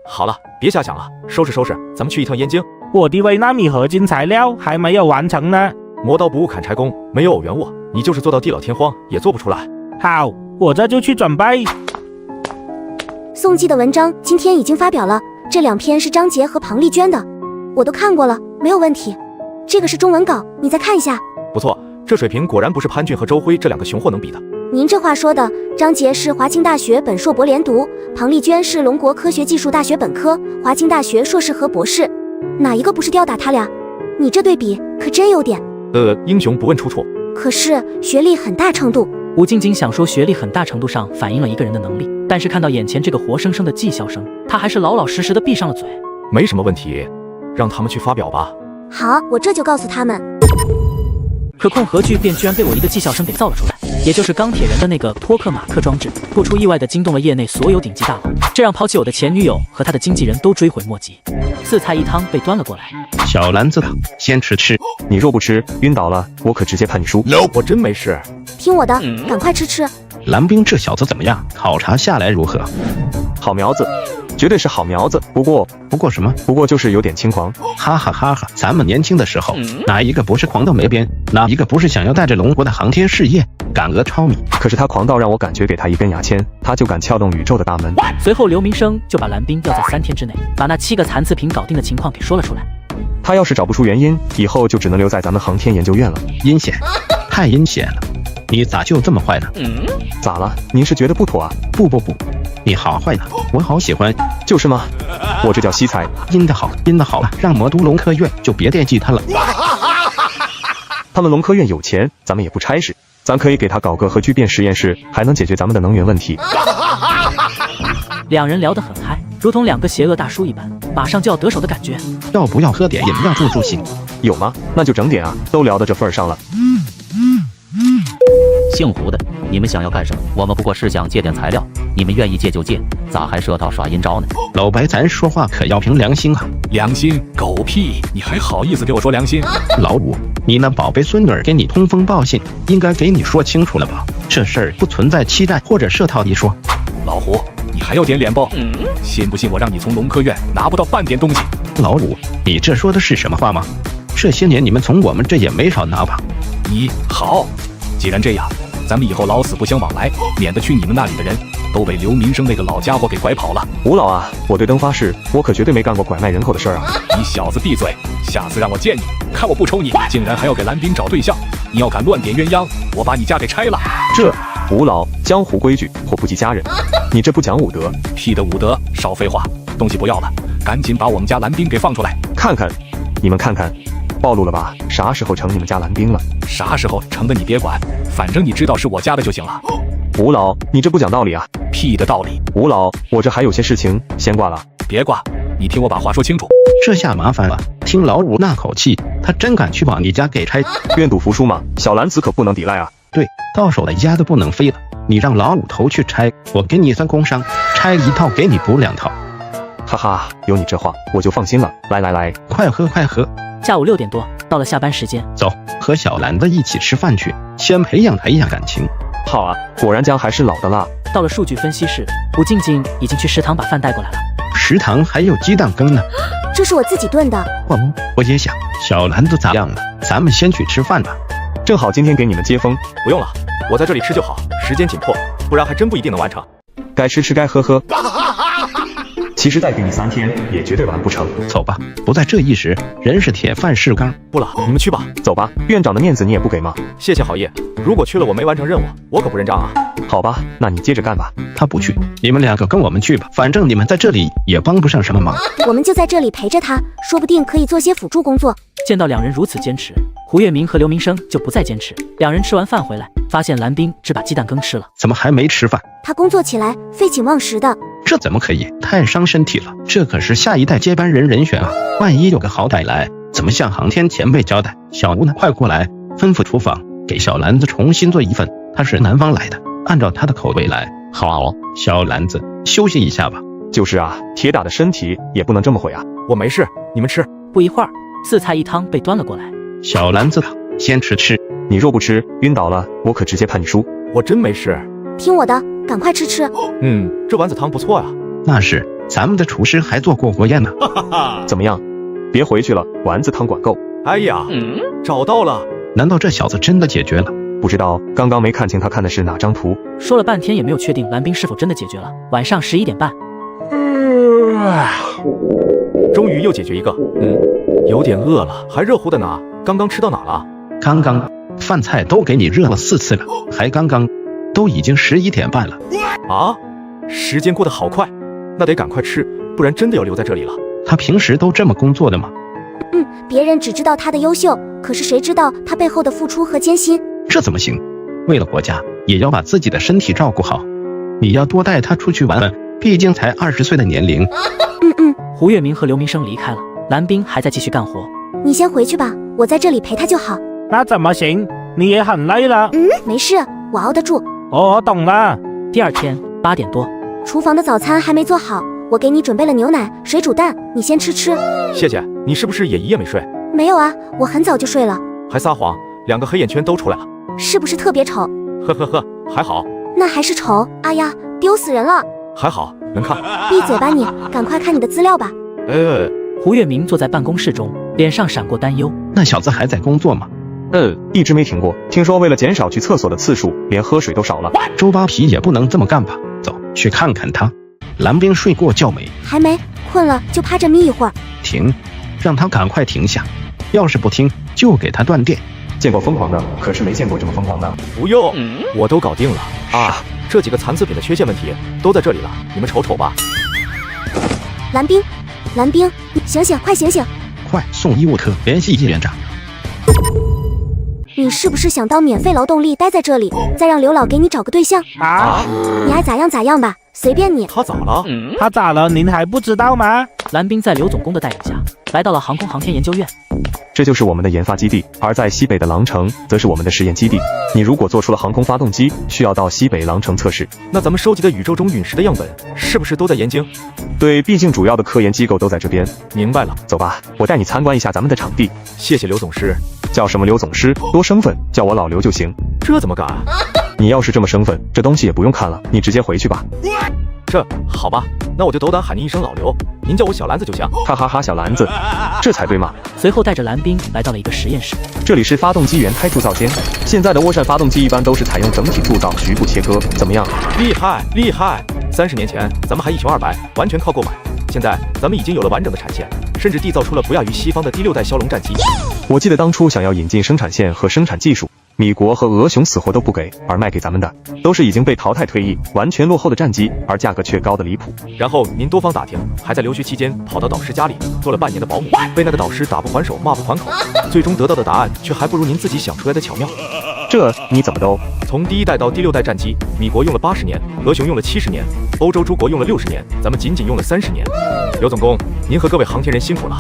好了，别瞎想了，收拾收拾，咱们去一趟燕京。我的微纳米合金材料还没有完成呢。磨刀不误砍柴工，没有偶原物，你就是做到地老天荒也做不出来。好，我这就去准备。宋季的文章今天已经发表了，这2篇是张杰和庞丽娟的，我都看过了，没有问题。这个是中文稿，你再看一下。不错，这水平果然不是潘俊和周辉这2个雄货能比的。您这话说的，张杰是华清大学本硕博连读，庞丽娟是龙国科学技术大学本科，华清大学硕士和博士，哪一个不是吊打他俩？你这对比可真有点。英雄不问出处。可是学历很大程度。吴晶晶想说学历很大程度上反映了一个人的能力，但是看到眼前这个活生生的技校生，他还是老老实实的闭上了嘴。没什么问题，让他们去发表吧。好，我这就告诉他们。可控核聚变居然被我一个技校生给造了出来，也就是钢铁人的那个托克马克装置，不出意外的惊动了业内所有顶级大佬，这让抛弃我的前女友和他的经纪人都追悔莫及。4菜1汤被端了过来。小篮子的，先吃，你若不吃，晕倒了，我可直接判你输。我真没事。听我的，赶快吃。蓝冰这小子怎么样？考察下来如何？好苗子，绝对是好苗子。不过什么？不过就是有点轻狂。哈哈哈哈！咱们年轻的时候，哪一个不是狂到没边？哪一个不是想要带着龙国的航天事业赶鹅超米？可是他狂到让我感觉给他一根牙签，他就敢撬动宇宙的大门。随后刘明生就把蓝冰要在3天之内把那7个残次品搞定的情况给说了出来。他要是找不出原因，以后就只能留在咱们航天研究院了。阴险，太阴险了！你咋就这么坏呢？咋了？您是觉得不妥啊？不，你好坏呢，我好喜欢。就是吗？我这叫惜才。阴的好了，让魔都龙科院就别惦记他了。他们龙科院有钱，咱们也不差事，咱可以给他搞个核聚变实验室，还能解决咱们的能源问题。2人聊得很嗨，如同2个邪恶大叔一般，马上就要得手的感觉。要不要喝点饮料助兴？有吗？那就整点啊，都聊到这份上了。姓胡的，你们想要干什么？我们不过是想借点材料，你们愿意借就借，咋还设套耍阴招呢？老白，咱说话可要凭良心啊！良心狗屁！你还好意思给我说良心？老五，你那宝贝孙女给你通风报信，应该给你说清楚了吧？这事儿不存在期待或者设套一说。老胡，你还要点脸不？信不信我让你从龙科院拿不到半点东西？老五，你这说的是什么话吗？这些年你们从我们这也没少拿吧？你好，既然这样，咱们以后老死不相往来，免得去你们那里的人都被刘民生那个老家伙给拐跑了。吴老啊，我对灯发誓，我可绝对没干过拐卖人口的事儿啊！你小子闭嘴，下次让我见你，看我不抽你！竟然还要给蓝冰找对象，你要敢乱点鸳鸯，我把你家给拆了！这吴老，江湖规矩，祸不及家人，你这不讲武德。屁的武德，少废话，东西不要了，赶紧把我们家蓝冰给放出来！看看，你们看看。暴露了吧？啥时候成你们家蓝冰了？啥时候成的你别管，反正你知道是我家的就行了。吴老，你这不讲道理啊！屁的道理！吴老，我这还有些事情，先挂了。别挂，你听我把话说清楚。这下麻烦了，听老五那口气，他真敢去把你家给拆。愿赌服输嘛，小兰子可不能抵赖啊。对，到手的鸭子不能飞了。你让老五头去拆，我给你算工伤，拆一套给你补2套。哈哈，有你这话我就放心了。来，快喝快喝。下午6点多，到了下班时间，走，和小兰子一起吃饭去，先培养感情。好啊，果然姜还是老的辣。到了数据分析室，吴静静已经去食堂把饭带过来了。食堂还有鸡蛋羹呢。这是我自己炖的。我也想。小兰子咋样了？咱们先去吃饭吧。正好今天给你们接风。不用了，我在这里吃就好，时间紧迫，不然还真不一定能完成。该吃该喝。其实再给你3天也绝对完不成。走吧，不在这一时，人是铁饭是钢。不了，你们去吧。走吧，院长的面子你也不给吗？谢谢好意，如果去了我没完成任务，我可不认账啊。好吧，那你接着干吧。他不去，你们2个跟我们去吧，反正你们在这里也帮不上什么忙。我们就在这里陪着他，说不定可以做些辅助工作。见到2人如此坚持，胡月明和刘明生就不再坚持。2人吃完饭回来，发现蓝冰只把鸡蛋羹吃了。怎么还没吃饭？他工作起来废寝忘食的。这怎么可以？太伤身体了。这可是下一代接班人人选啊，万一有个好歹来，怎么向航天前辈交代？小吴呢，快过来，吩咐厨房给小兰子重新做一份，他是南方来的，按照他的口味来。好啊。小兰子休息一下吧。就是啊，铁打的身体也不能这么毁啊。我没事，你们吃。不一会儿，4菜1汤被端了过来。小兰子先吃，你若不吃晕倒了，我可直接判你输。我真没事。听我的，赶快吃。这丸子汤不错呀。那是，咱们的厨师还做过国宴呢。怎么样？别回去了，丸子汤管够。哎呀，找到了。难道这小子真的解决了？不知道，刚刚没看清他看的是哪张图。说了半天也没有确定蓝冰是否真的解决了。晚上11点半，终于又解决一个。有点饿了，还热乎的呢。刚刚吃到哪了？刚刚，饭菜都给你热了4次了，还刚刚，都已经11点半了。啊，时间过得好快，那得赶快吃，不然真的要留在这里了。他平时都这么工作的吗？别人只知道他的优秀，可是谁知道他背后的付出和艰辛？这怎么行？为了国家，也要把自己的身体照顾好。你要多带他出去玩玩，毕竟才20岁的年龄。胡月明和刘明生离开了，蓝冰还在继续干活。你先回去吧，我在这里陪他就好。那怎么行？你也很累了。没事，我熬得住。我懂了。第2天8点多，厨房的早餐还没做好，我给你准备了牛奶、水煮蛋，你先吃。谢谢。你是不是也一夜没睡？没有啊，我很早就睡了。还撒谎，2个黑眼圈都出来了。是不是特别丑？呵，还好。那还是丑？哎呀，丢死人了。还好能看。闭嘴吧你，赶快看你的资料吧。胡月明坐在办公室中，脸上闪过担忧。那小子还在工作吗？一直没停过。听说为了减少去厕所的次数，连喝水都少了。周扒皮也不能这么干吧？走，去看看他。蓝冰睡过觉没？还没，困了就趴着眯一会儿。停，让他赶快停下。要是不听，就给他断电。见过疯狂的，可是没见过这么疯狂的。不用，我都搞定了啊！这几个残次品的缺陷问题都在这里了，你们瞅瞅吧。蓝冰，醒醒，快醒醒！快送医务科联系叶院长。你是不是想当免费劳动力待在这里，再让刘老给你找个对象啊？你爱咋样咋样吧，随便你。他咋了？他咋了？您还不知道吗？蓝冰在刘总工的带领下，来到了航空航天研究院。这就是我们的研发基地，而在西北的狼城则是我们的实验基地。你如果做出了航空发动机，需要到西北狼城测试。那咱们收集的宇宙中陨石的样本，是不是都在盐津？对，毕竟主要的科研机构都在这边。明白了，走吧，我带你参观一下咱们的场地。谢谢刘总师。叫什么刘总师？多生分，叫我老刘就行。这怎么敢？你要是这么生分，这东西也不用看了，你直接回去吧。这好吧，那我就斗胆喊您一声老刘，您叫我小兰子就行。哈哈哈，小兰子，这才对嘛。随后带着蓝冰来到了一个实验室，这里是发动机原胎铸造间。现在的涡扇发动机一般都是采用整体铸造，局部切割，怎么样？厉害厉害！30年前咱们还一穷二白，完全靠购买。现在咱们已经有了完整的产线，甚至缔造出了不亚于西方的第6代枭龙战机。我记得当初想要引进生产线和生产技术，米国和俄熊死活都不给，而卖给咱们的都是已经被淘汰退役、完全落后的战机，而价格却高得离谱。然后您多方打听，还在留学期间跑到导师家里做了半年的保姆，被那个导师打不还手，骂不还口，最终得到的答案却还不如您自己想出来的巧妙。这你怎么都？从第1代到第6代战机，米国用了80年，俄熊用了70年，欧洲诸国用了60年，咱们仅仅用了30年。刘总工，您和各位航天人辛苦了。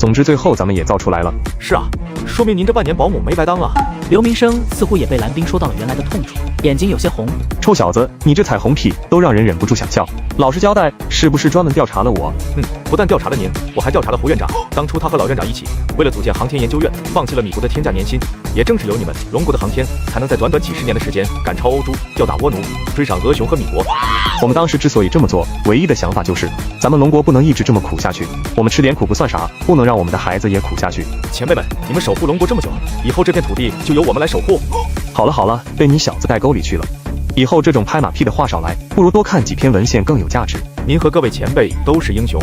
总之最后咱们也造出来了。是啊，说明您这半年保姆没白当啊。刘明生似乎也被蓝冰说到了原来的痛处，眼睛有些红。臭小子，你这彩虹屁都让人忍不住想笑。老实交代，是不是专门调查了我？不但调查了您，我还调查了胡院长。当初他和老院长一起，为了组建航天研究院，放弃了米国的天价年薪。也正是有你们龙国的航天，才能在短短几十年的时间赶超欧洲，吊打倭奴，追上俄熊和米国。我们当时之所以这么做，唯一的想法就是，咱们龙国不能一直这么苦下去。我们吃点苦不算啥，不能让我们的孩子也苦下去。前辈们，你们守护龙国这么久，以后这片土地就由我们来守护。好了好了，被你小子带沟里去了。以后这种拍马屁的话少来，不如多看几篇文献更有价值。您和各位前辈都是英雄。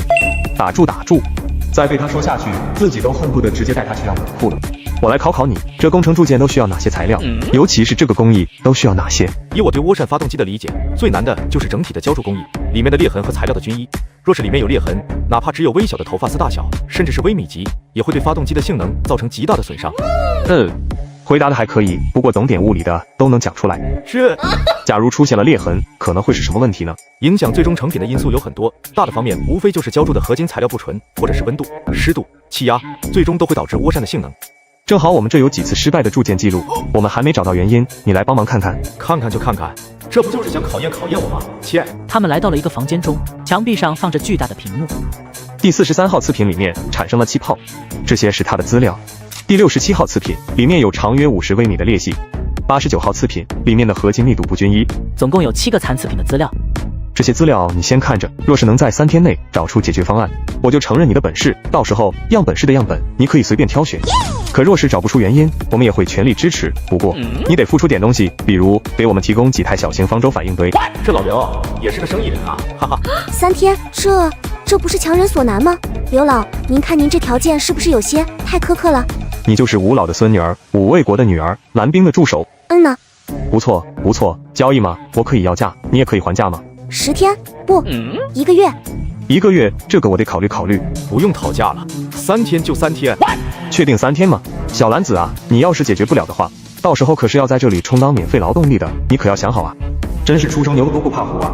打住打住，再被他说下去，自己都恨不得直接带他去让冷库了。我来考考你，这工程铸件都需要哪些材料？尤其是这个工艺都需要哪些？以我对涡扇发动机的理解，最难的就是整体的浇铸工艺，里面的裂痕和材料的均一。若是里面有裂痕，哪怕只有微小的头发丝大小，甚至是微米级，也会对发动机的性能造成极大的损伤。回答的还可以，不过懂点物理的都能讲出来。假如出现了裂痕，可能会是什么问题呢？影响最终成品的因素有很多，大的方面无非就是浇铸的合金材料不纯，或者是温度、湿度、气压，最终都会导致涡扇的性能。正好我们这有几次失败的铸件记录，我们还没找到原因，你来帮忙看看。看看就看看，这不就是想考验我吗？切！他们来到了一个房间中，墙壁上放着巨大的屏幕。第43号次品里面产生了气泡，这些是它的资料。第67号次品里面有长约50微米的裂隙。89号次品里面的合金密度不均一。总共有7个残次品的资料。这些资料你先看着，若是能在3天内找出解决方案，我就承认你的本事。到时候样本室的样本你可以随便挑选。可若是找不出原因，我们也会全力支持。不过你得付出点东西，比如给我们提供几台小型方舟反应堆。这老刘也是个生意人啊，哈哈。3天，这不是强人所难吗？刘老，您看您这条件是不是有些太苛刻了？你就是吴老的孙女儿，武卫国的女儿，蓝冰的助手。呢。不错不错，交易吗？我可以要价，你也可以还价吗？10天，不，1个月。1个月，这个我得考虑考虑。不用讨价了，3天就3天。确定3天吗？小兰子啊，你要是解决不了的话，到时候可是要在这里充当免费劳动力的，你可要想好啊。真是初生牛犊不怕虎啊！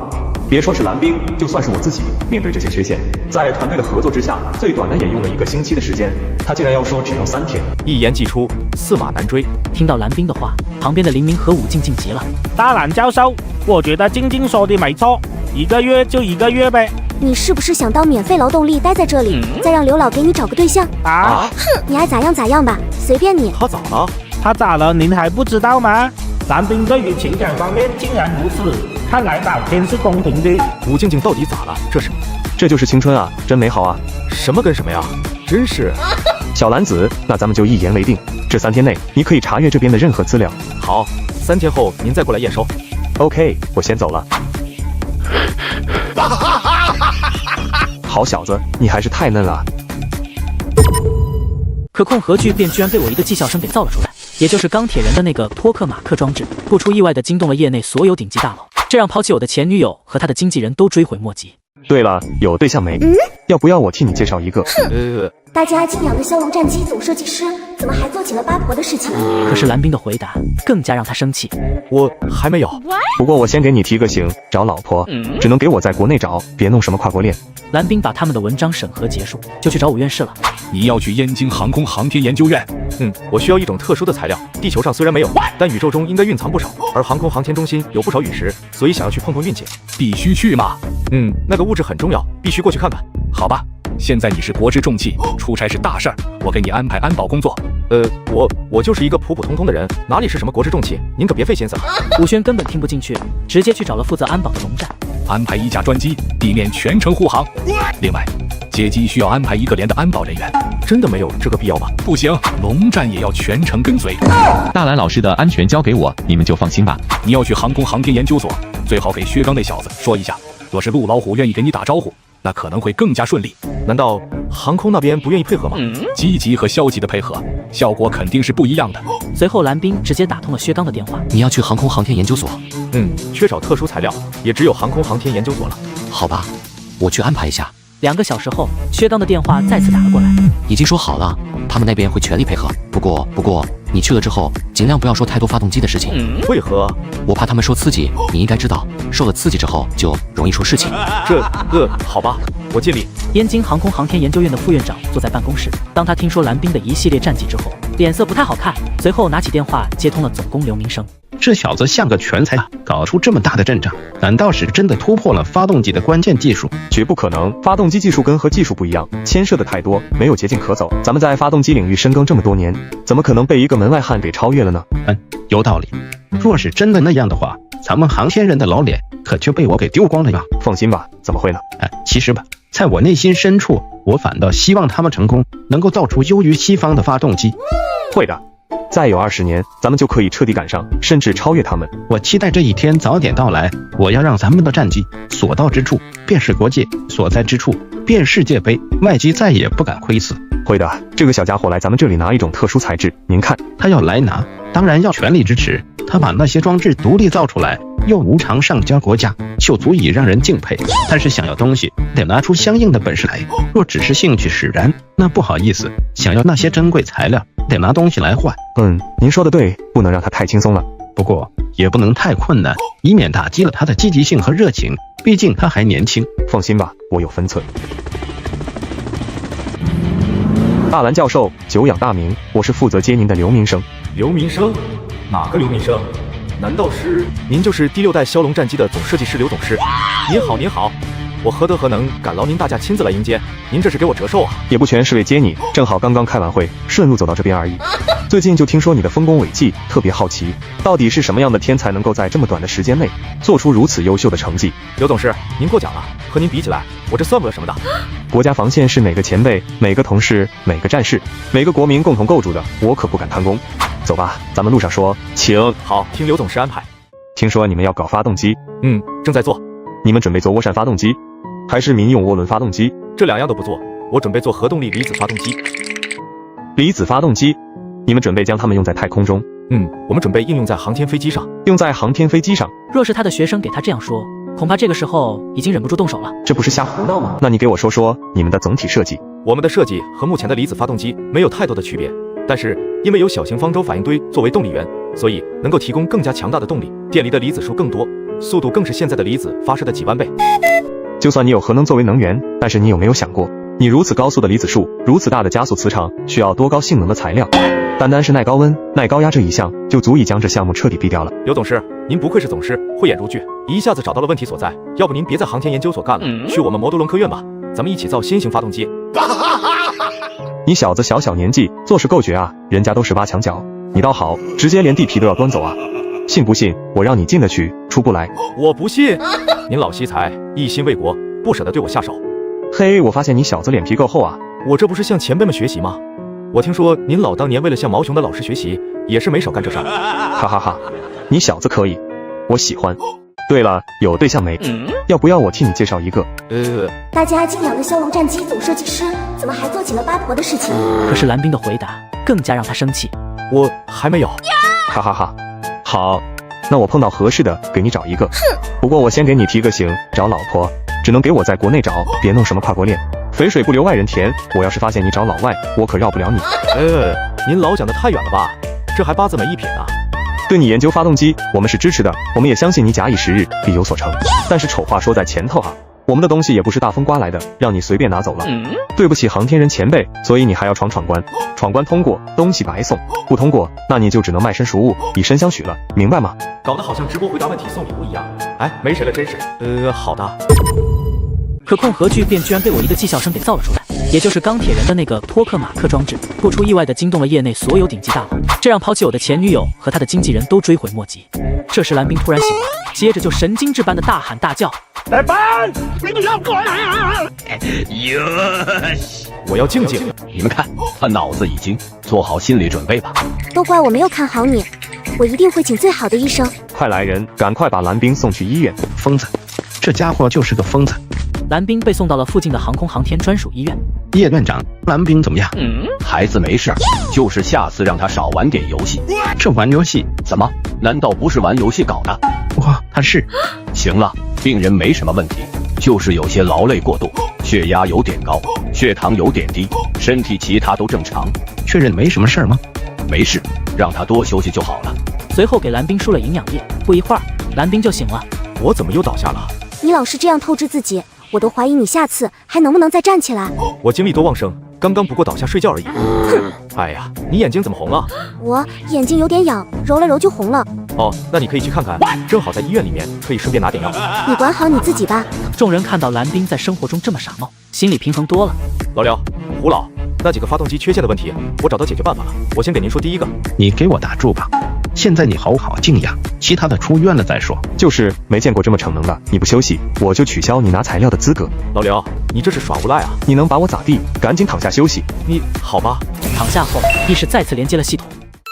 别说是蓝冰，就算是我自己，面对这些缺陷，在团队的合作之下，最短的也用了1个星期的时间，他竟然要说只要3天，一言既出，驷马难追。听到蓝冰的话，旁边的林明和武静静急了。大蓝教授，我觉得静静说的没错，1个月就1个月呗。你是不是想当免费劳动力待在这里，再让刘老给你找个对象啊？哼，你爱咋样咋样吧，随便你。他咋了？他咋了？您还不知道吗？蓝冰对于情感方面竟然如此，看来老天是公平的。武静静到底咋了？这就是青春啊，真美好啊！什么跟什么呀？真是。小兰子，那咱们就一言为定，这3天内你可以查阅这边的任何资料。好，3天后您再过来验收。OK， 我先走了。好小子，你还是太嫩了。可控核聚变居然被我一个技校生给造了出来，也就是钢铁人的那个托克马克装置，不出意外的惊动了业内所有顶级大佬，这让抛弃我的前女友和他的经纪人都追悔莫及。对了，有对象没？要不要我替你介绍一个？大家敬仰的骁龙战机总设计师，怎么还做起了八婆的事情？可是蓝冰的回答更加让他生气。我还没有。不过我先给你提个醒，找老婆只能给我在国内找，别弄什么跨国恋。蓝冰把他们的文章审核结束，就去找武院士了。你要去燕京航空航天研究院？我需要一种特殊的材料，地球上虽然没有，但宇宙中应该蕴藏不少，而航空航天中心有不少陨石，所以想要去碰碰运气。必须去吗？那个物质很重要，必须过去看看。好吧，现在你是国之重器，出差是大事儿，我给你安排安保工作。我就是一个普普通通的人，哪里是什么国之重器？您可别费心思了。武轩根本听不进去，直接去找了负责安保的龙战，安排1架专机，地面全程护航。另外，接机需要安排1个连的安保人员。真的没有这个必要吗？不行，龙战也要全程跟随。大蓝老师的安全交给我，你们就放心吧。你要去航空航天研究所，最好给薛刚那小子说一下，若是陆老虎愿意给你打招呼，那可能会更加顺利。难道航空那边不愿意配合吗？积极和消极的配合，效果肯定是不一样的。随后蓝冰直接打通了薛刚的电话。你要去航空航天研究所？缺少特殊材料，也只有航空航天研究所了。好吧，我去安排一下。2个小时后，薛刚的电话再次打了过来。已经说好了，他们那边会全力配合。不过你去了之后，尽量不要说太多发动机的事情。为何？我怕他们说刺激，你应该知道，受了刺激之后就容易出事情。好吧。我尽力。燕京航空航天研究院的副院长坐在办公室，当他听说蓝冰的一系列战绩之后，脸色不太好看，随后拿起电话接通了总工刘明生。这小子像个全才啊，搞出这么大的阵仗，难道是真的突破了发动机的关键技术？绝不可能，发动机技术跟核技术不一样，牵涉的太多，没有捷径可走。咱们在发动机领域深耕这么多年，怎么可能被一个门外汉给超越了呢？有道理。若是真的那样的话，咱们航天人的老脸可就被我给丢光了呀！放心吧，怎么会呢？其实吧，在我内心深处，我反倒希望他们成功，能够造出优于西方的发动机。会的。再有20年，咱们就可以彻底赶上，甚至超越他们。我期待这一天早点到来。我要让咱们的战机所到之处便是国界，所在之处便世界杯，外机再也不敢窥伺。会的，这个小家伙来咱们这里拿一种特殊材质，您看，他要来拿，当然要全力支持。他把那些装置独立造出来，又无偿上交国家，就足以让人敬佩。但是想要东西，得拿出相应的本事来。若只是兴趣使然，那不好意思，想要那些珍贵材料，得拿东西来换。您说的对，不能让他太轻松了。不过也不能太困难，以免打击了他的积极性和热情，毕竟他还年轻。放心吧，我有分寸。大蓝教授，久仰大名，我是负责接您的刘明生。刘明生？哪个刘明生？难道是您就是第6代枭龙战机的总设计师刘总师？您好，您好，我何德何能，敢劳您大驾亲自来迎接？您这是给我折寿啊？也不全是为接你，正好刚刚开完会，顺路走到这边而已。最近就听说你的丰功伟绩，特别好奇，到底是什么样的天才能够在这么短的时间内做出如此优秀的成绩？刘董事，您过奖了，和您比起来，我这算不得什么的。国家防线是每个前辈、每个同事、每个战士、每个国民共同构筑的，我可不敢贪功。走吧，咱们路上说。请。好，听刘总师安排。听说你们要搞发动机？正在做。你们准备做涡扇发动机，还是民用涡轮发动机？这2样都不做，我准备做核动力离子发动机。离子发动机，你们准备将它们用在太空中？我们准备应用在航天飞机上。用在航天飞机上？若是他的学生给他这样说，恐怕这个时候已经忍不住动手了。这不是瞎胡闹吗？那你给我说说你们的总体设计。我们的设计和目前的离子发动机没有太多的区别，但是因为有小型方舟反应堆作为动力源，所以能够提供更加强大的动力，电离的离子数更多，速度更是现在的离子发射的几万倍。就算你有核能作为能源，但是你有没有想过，你如此高速的离子数，如此大的加速磁场，需要多高性能的材料？单单是耐高温、耐高压这一项，就足以将这项目彻底毙掉了。刘董事，您不愧是总师，慧眼如炬，一下子找到了问题所在。要不您别在航天研究所干了，去我们摩多伦科院吧，咱们一起造新型发动机。你小子小年纪做事够绝啊，人家都18强角，你倒好，直接连地皮都要端走啊！信不信我让你进得去，出不来？我不信。您老惜才，一心为国，不舍得对我下手。嘿，我发现你小子脸皮够厚啊！我这不是向前辈们学习吗？我听说您老当年为了向毛熊的老师学习，也是没少干这事儿。哈哈哈，你小子可以，我喜欢。对了，有对象没？要不要我替你介绍一个？大家敬仰的枭龙战机总设计师，怎么还做起了八婆的事情？可是蓝冰的回答更加让他生气。我还没有。哈哈哈，好，那我碰到合适的给你找一个。不过我先给你提个醒，找老婆只能给我在国内找，别弄什么跨国恋，肥水不流外人田。我要是发现你找老外，我可绕不了你。您老讲得太远了吧？这还八字没一撇呢。对你研究发动机，我们是支持的，我们也相信你假以时日必有所成。但是丑话说在前头啊，我们的东西也不是大风刮来的，让你随便拿走了。对不起航天人前辈，所以你还要闯关，闯关通过，东西白送；不通过，那你就只能卖身赎物，以身相许了，明白吗？搞得好像直播回答问题送礼物一样。哎，没谁了，真是。好的。可控核聚变居然被我一个技校生给造了出来，也就是钢铁人的那个托克马克装置，不出意外的惊动了业内所有顶级大佬，这让抛弃我的前女友和他的经纪人都追悔莫及。这时蓝冰突然醒了，接着就神经质般的大喊大叫：来班，你要过来！我要静静。你们看，他脑子已经做好心理准备吧。都怪我没有看好你，我一定会请最好的医生。快来人，赶快把蓝冰送去医院。疯子，这家伙就是个疯子。蓝冰被送到了附近的航空航天专属医院。叶院长，蓝冰怎么样？孩子没事，就是下次让他少玩点游戏。这玩游戏怎么？难道不是玩游戏搞的？哇，他是。行了，病人没什么问题，就是有些劳累过度，血压有点高，血糖有点低，身体其他都正常。确认没什么事吗？没事，让他多休息就好了。随后给蓝冰输了营养液，不一会儿蓝冰就醒了。我怎么又倒下了？你老是这样透支自己，我都怀疑你下次还能不能再站起来。我精力多旺盛，刚刚不过倒下睡觉而已。哎呀，你眼睛怎么红了？我眼睛有点痒，揉了揉就红了。哦，那你可以去看看，正好在医院里面，可以顺便拿点药。你管好你自己吧。众人看到蓝冰在生活中这么傻冒，心里平衡多了。老刘，胡老，那几个发动机缺陷的问题，我找到解决办法了。我先给您说第一个。你给我打住吧。现在你好好静养，其他的出院了再说。就是没见过这么逞能的，你不休息，我就取消你拿材料的资格。老刘，你这是耍无赖啊！你能把我咋地？赶紧躺下休息。你好吧？躺下后，意识再次连接了系统。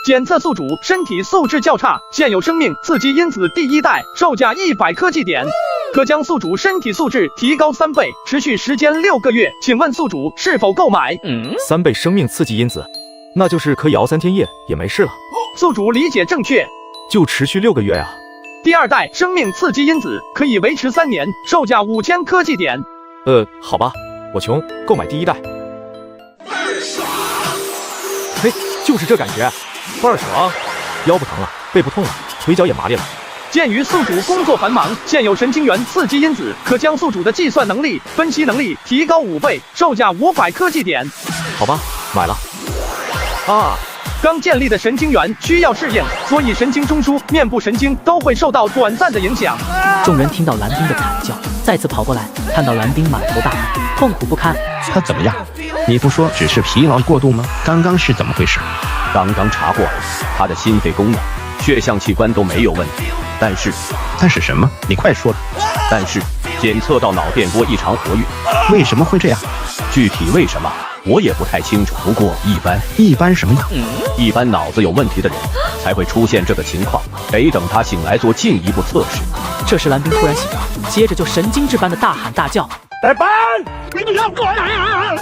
检测宿主身体素质较差，现有生命刺激因子第一代，售价100科技点，可将宿主身体素质提高3倍，持续时间6个月。请问宿主是否购买？3倍生命刺激因子，那就是可以熬3天夜也没事了。宿主理解正确，就持续6个月啊。第2代生命刺激因子可以维持3年，售价5000科技点。好吧，我穷，购买第1代。嘿，就是这感觉，倍儿爽，腰不疼了，背不痛了，腿脚也麻利了。鉴于宿主工作繁忙，现有神经元刺激因子可将宿主的计算能力、分析能力提高5倍，售价500科技点。好吧，买了。啊！刚建立的神经元需要适应，所以神经中枢、面部神经都会受到短暂的影响。众人听到蓝冰的惨叫，再次跑过来，看到蓝冰满头大汗，痛苦不堪。他怎么样？你不说只是疲劳过度吗？刚刚是怎么回事？刚刚查过了，他的心肺功能、血象器官都没有问题，但是什么？你快说。但是检测到脑电波异常活跃。为什么会这样？具体为什么我也不太清楚，不过一般什么呀？一般脑子有问题的人才会出现这个情况，得等他醒来做进一步测试。这时蓝冰突然醒了，接着就神经质般的大喊大叫：来班，你要过来！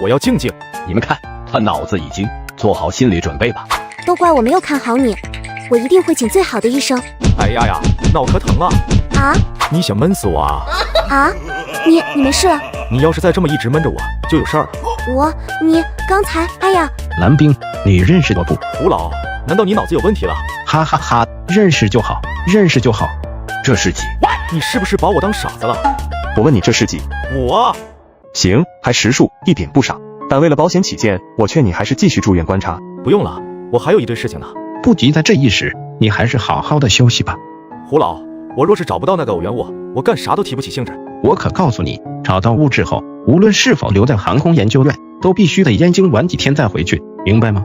我要静静。你们看，他脑子已经做好心理准备吧。都怪我没有看好你，我一定会请最好的医生。哎呀呀，脑壳疼啊！啊？你想闷死我啊？啊？你没事了？你要是再这么一直闷着我，就有事儿了。你刚才，哎呀！蓝冰，你认识我不？胡老，难道你脑子有问题了？哈哈哈，认识就好，认识就好。这是几？你是不是把我当傻子了？我问你这是几？我。行，还实数，一点不傻。但为了保险起见，我劝你还是继续住院观察。不用了，我还有一堆事情呢。不急在这一时，你还是好好的休息吧。胡老，我若是找不到那个偶原物，我干啥都提不起兴致。我可告诉你，找到物质后，无论是否留在航空研究院，都必须得燕京玩几天再回去，明白吗？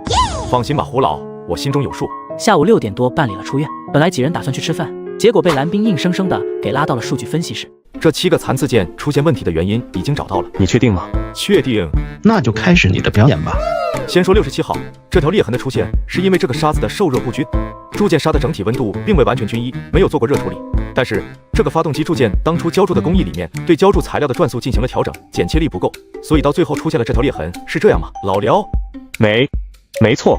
放心吧，胡老，我心中有数。下午6点多办理了出院，本来几人打算去吃饭，结果被蓝冰硬生生的给拉到了数据分析室。这7个残次件出现问题的原因已经找到了。你确定吗？确定。那就开始你的表演吧。先说67号，这条裂痕的出现是因为这个沙子的受热不均，铸件沙的整体温度并未完全均一，没有做过热处理。但是这个发动机铸件当初浇铸的工艺里面对浇铸材料的转速进行了调整，剪切力不够，所以到最后出现了这条裂痕，是这样吗？老刘，没错，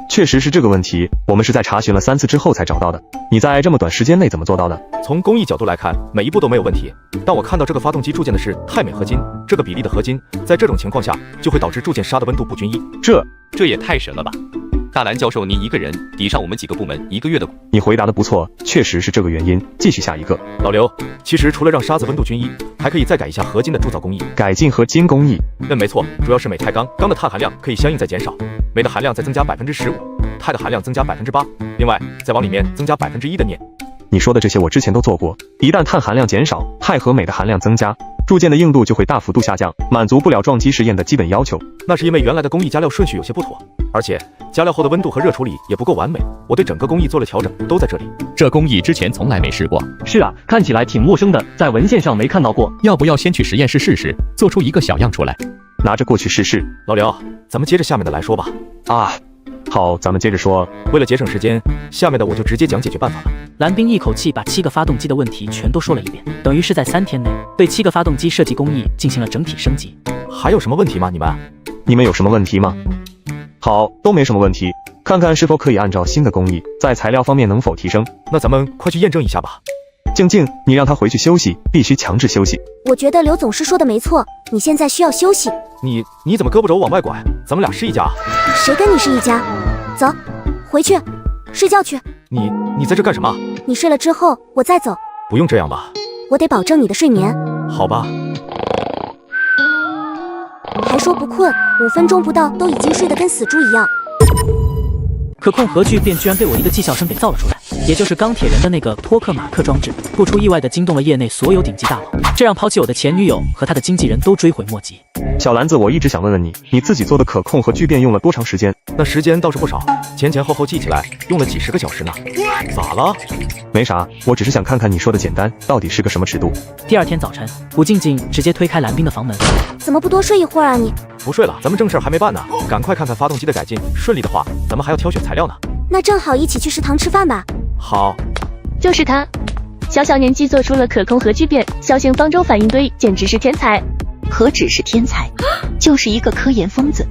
确实是这个问题，我们是在查询了3次之后才找到的。你在这么短时间内怎么做到的？从工艺角度来看，每一步都没有问题，但我看到这个发动机铸件的是钛镁合金，这个比例的合金，在这种情况下就会导致铸件沙的温度不均一。这也太神了吧！大蓝教授，您一个人抵上我们几个部门1个月的。你回答的不错，确实是这个原因。继续下一个。老刘，其实除了让沙子温度均一，还可以再改一下合金的铸造工艺。改进合金工艺？没错，主要是镁钛钢，钢的碳含量可以相应再减少，镁的含量再增加15%，钛的含量增加8%，另外再往里面增加1%的镍。你说的这些我之前都做过，一旦碳含量减少，钛和镁的含量增加，铸件的硬度就会大幅度下降，满足不了撞击实验的基本要求。那是因为原来的工艺加料顺序有些不妥，而且加料后的温度和热处理也不够完美，我对整个工艺做了调整，都在这里。这工艺之前从来没试过。是啊，看起来挺陌生的，在文献上没看到过。要不要先去实验室试试，做出一个小样出来，拿着过去试试？老刘，咱们接着下面的来说吧。好，咱们接着说。为了节省时间，下面的我就直接讲解决办法了。蓝冰一口气把7个发动机的问题全都说了一遍，等于是在3天内对7个发动机设计工艺进行了整体升级。还有什么问题吗？你们有什么问题吗？好，都没什么问题，看看是否可以按照新的工艺，在材料方面能否提升。那咱们快去验证一下吧。静静，你让他回去休息，必须强制休息。我觉得刘总师说的没错，你现在需要休息。你怎么胳膊肘往外拐？咱们俩是一家。谁跟你是一家？走，回去睡觉去。你在这干什么？你睡了之后我再走。不用这样吧，我得保证你的睡眠。好吧。还说不困，5分钟不到都已经睡得跟死猪一样。可控核聚变居然被我一个讥笑声给造了出来，也就是钢铁人的那个托克马克装置，不出意外的惊动了业内所有顶级大佬，这让抛弃我的前女友和他的经纪人都追悔莫及。小篮子，我一直想问问你，你自己做的可控核聚变用了多长时间？那时间倒是不少，前前后后记起来用了几10个小时呢。咋了？没啥，我只是想看看你说的简单到底是个什么尺度。第2天早晨，吴静静直接推开蓝冰的房门。怎么不多睡一会儿啊你？不睡了，咱们正事儿还没办呢，赶快看看发动机的改进，顺利的话，咱们还要挑选材料呢。那正好一起去食堂吃饭吧。好。就是他，小年纪做出了可控核聚变小型方舟反应堆，简直是天才。何止是天才，就是一个科研疯子。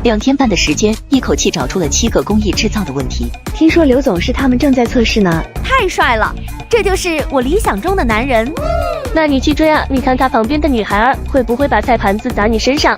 2天半的时间，一口气找出了7个工艺制造的问题。听说刘总是他们正在测试呢。太帅了，这就是我理想中的男人。那你去追啊，你看他旁边的女孩儿会不会把菜盘子砸你身上？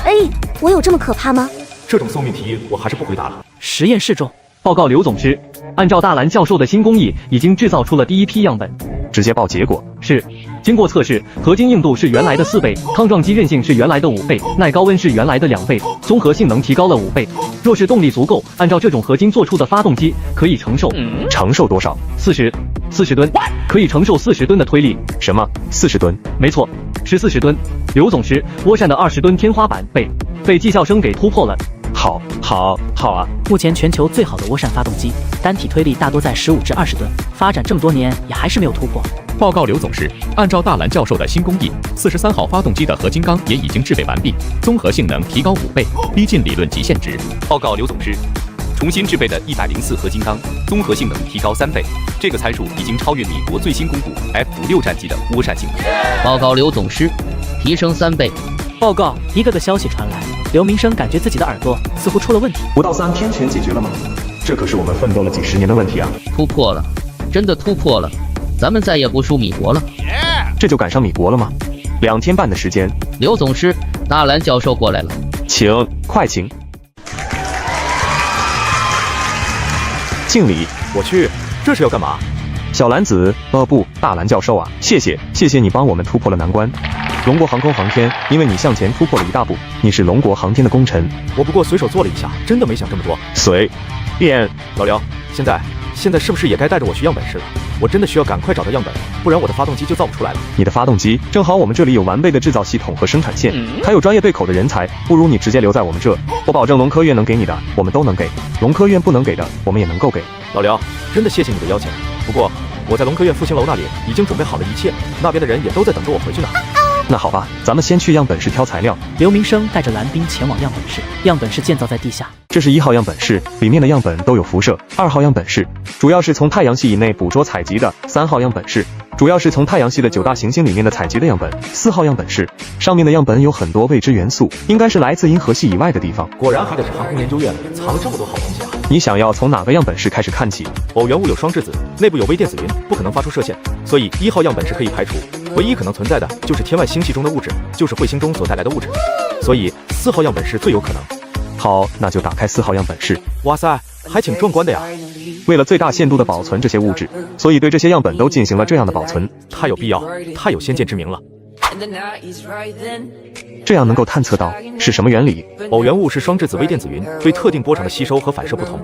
哎，我有这么可怕吗？这种送命题我还是不回答了。实验室中，报告刘总师，按照大蓝教授的新工艺，已经制造出了第1批样本。直接报结果。是。经过测试，合金硬度是原来的4倍，抗撞击韧性是原来的5倍，耐高温是原来的2倍，综合性能提高了5倍。若是动力足够，按照这种合金做出的发动机，可以承受多少？40吨，可以承受40吨的推力。什么？40吨？没错，是40吨。刘总师，涡扇的20吨天花板被讥笑声给突破了。好啊！目前全球最好的涡扇发动机，单体推力大多在15至20吨，发展这么多年也还是没有突破。报告刘总师，按照大蓝教授的新工艺，43号发动机的合金钢也已经制备完毕，综合性能提高5倍，逼近理论极限值。报告刘总师，重新制备的104合金钢，综合性能提高3倍，这个参数已经超越米国最新公布 F56战机的涡扇性能。报告刘总师，提升3倍。报告，一个个消息传来，刘明生感觉自己的耳朵似乎出了问题。不到3天全解决了吗？这可是我们奋斗了几10年的问题啊！突破了，真的突破了，咱们再也不输米国了。这就赶上米国了吗？2天半的时间。刘总师，大蓝教授过来了，快请。敬礼。我去，这是要干嘛？小篮子，不，大蓝教授啊，谢谢你帮我们突破了难关。龙国航空航天，因为你向前突破了一大步，你是龙国航天的功臣。我不过随手做了一下，真的没想这么多。随便。老刘，现在是不是也该带着我去样本室了？我真的需要赶快找到样本，不然我的发动机就造不出来了。你的发动机正好，我们这里有完备的制造系统和生产线，还有专业对口的人才，不如你直接留在我们这。我保证龙科院能给你的，我们都能给；龙科院不能给的，我们也能够给。老刘，真的谢谢你的邀请，不过我在龙科院复兴楼那里已经准备好了一切，那边的人也都在等着我回去呢。那好吧，咱们先去样本室挑材料。刘明生带着蓝冰前往样本室，样本室建造在地下。这是1号样本室，里面的样本都有辐射。2号样本室主要是从太阳系以内捕捉采集的。3号样本室主要是从太阳系的9大行星里面的采集的样本。4号样本室上面的样本有很多未知元素，应该是来自银河系以外的地方。果然还得是航空研究院藏了这么多好东西啊！你想要从哪个样本室开始看起？偶元物有双质子，内部有微电子云，不可能发出射线，所以1号样本室可以排除。唯一可能存在的就是天外星系中的物质，就是彗星中所带来的物质，所以4号样本室最有可能。好，那就打开4号样本室。哇塞，还挺壮观的呀！为了最大限度的保存这些物质，所以对这些样本都进行了这样的保存。太有必要，太有先见之明了。这样能够探测到是什么原理？偶元物是双质子微电子云对特定波长的吸收和反射不同。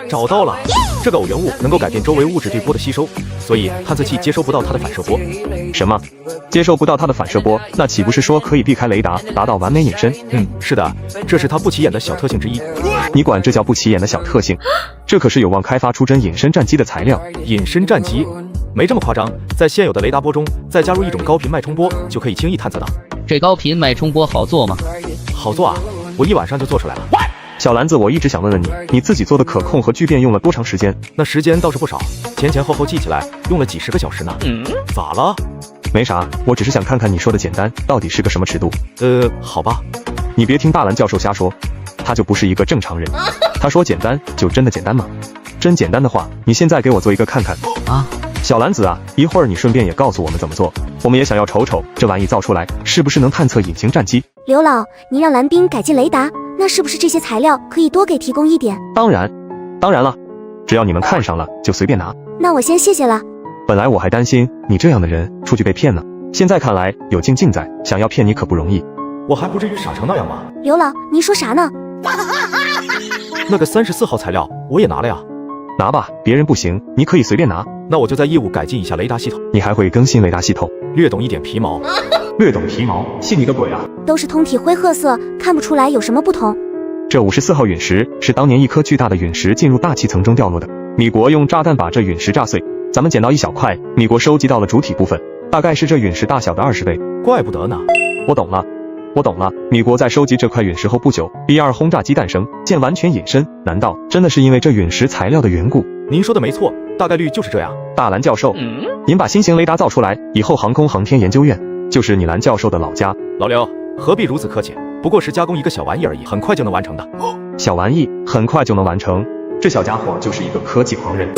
找到了，这个偶元物能够改变周围物质对波的吸收，所以探测器接收不到它的反射波。什么？接收不到它的反射波？那岂不是说可以避开雷达，达到完美隐身？是的，这是它不起眼的小特性之一。你管这叫不起眼的小特性？这可是有望开发出真隐身战机的材料。隐身战机？没这么夸张，在现有的雷达波中再加入一种高频脉冲波，就可以轻易探测到。这高频脉冲波好做吗？好做啊，我1晚上就做出来了。小篮子，我一直想问问你，你自己做的可控核聚变用了多长时间？那时间倒是不少，前前后后记起来用了几10个小时呢。咋了？没啥，我只是想看看你说的简单到底是个什么尺度。好吧。你别听大蓝教授瞎说，他就不是一个正常人。他说简单就真的简单吗？真简单的话，你现在给我做一个看看啊。小篮子啊，一会儿你顺便也告诉我们怎么做，我们也想要瞅瞅这玩意造出来是不是能探测隐形战机。刘老，你让蓝冰改进雷达，那是不是这些材料可以多给提供一点？当然了，只要你们看上了就随便拿。那我先谢谢了。本来我还担心你这样的人出去被骗呢，现在看来有静静在，想要骗你可不容易。我还不至于傻成那样吧？刘老，您说啥呢？那个34号材料我也拿了呀。拿吧，别人不行，你可以随便拿。那我就在业务改进一下雷达系统。你还会更新雷达系统？略懂一点皮毛。略懂皮毛？信你个鬼啊！都是通体灰褐色，看不出来有什么不同。这54号陨石是当年一颗巨大的陨石进入大气层中掉落的，米国用炸弹把这陨石炸碎，咱们捡到一小块，米国收集到了主体部分，大概是这陨石大小的20倍。怪不得呢。我懂了，米国在收集这块陨石后不久 ，B2 轰炸机诞生，舰完全隐身，难道真的是因为这陨石材料的缘故？您说的没错，大概率就是这样。大蓝教授，您把新型雷达造出来，以后航空航天研究院就是你蓝教授的老家。老刘，何必如此客气？不过是加工一个小玩意而已，很快就能完成的。小玩意很快就能完成，这小家伙就是一个科技狂人。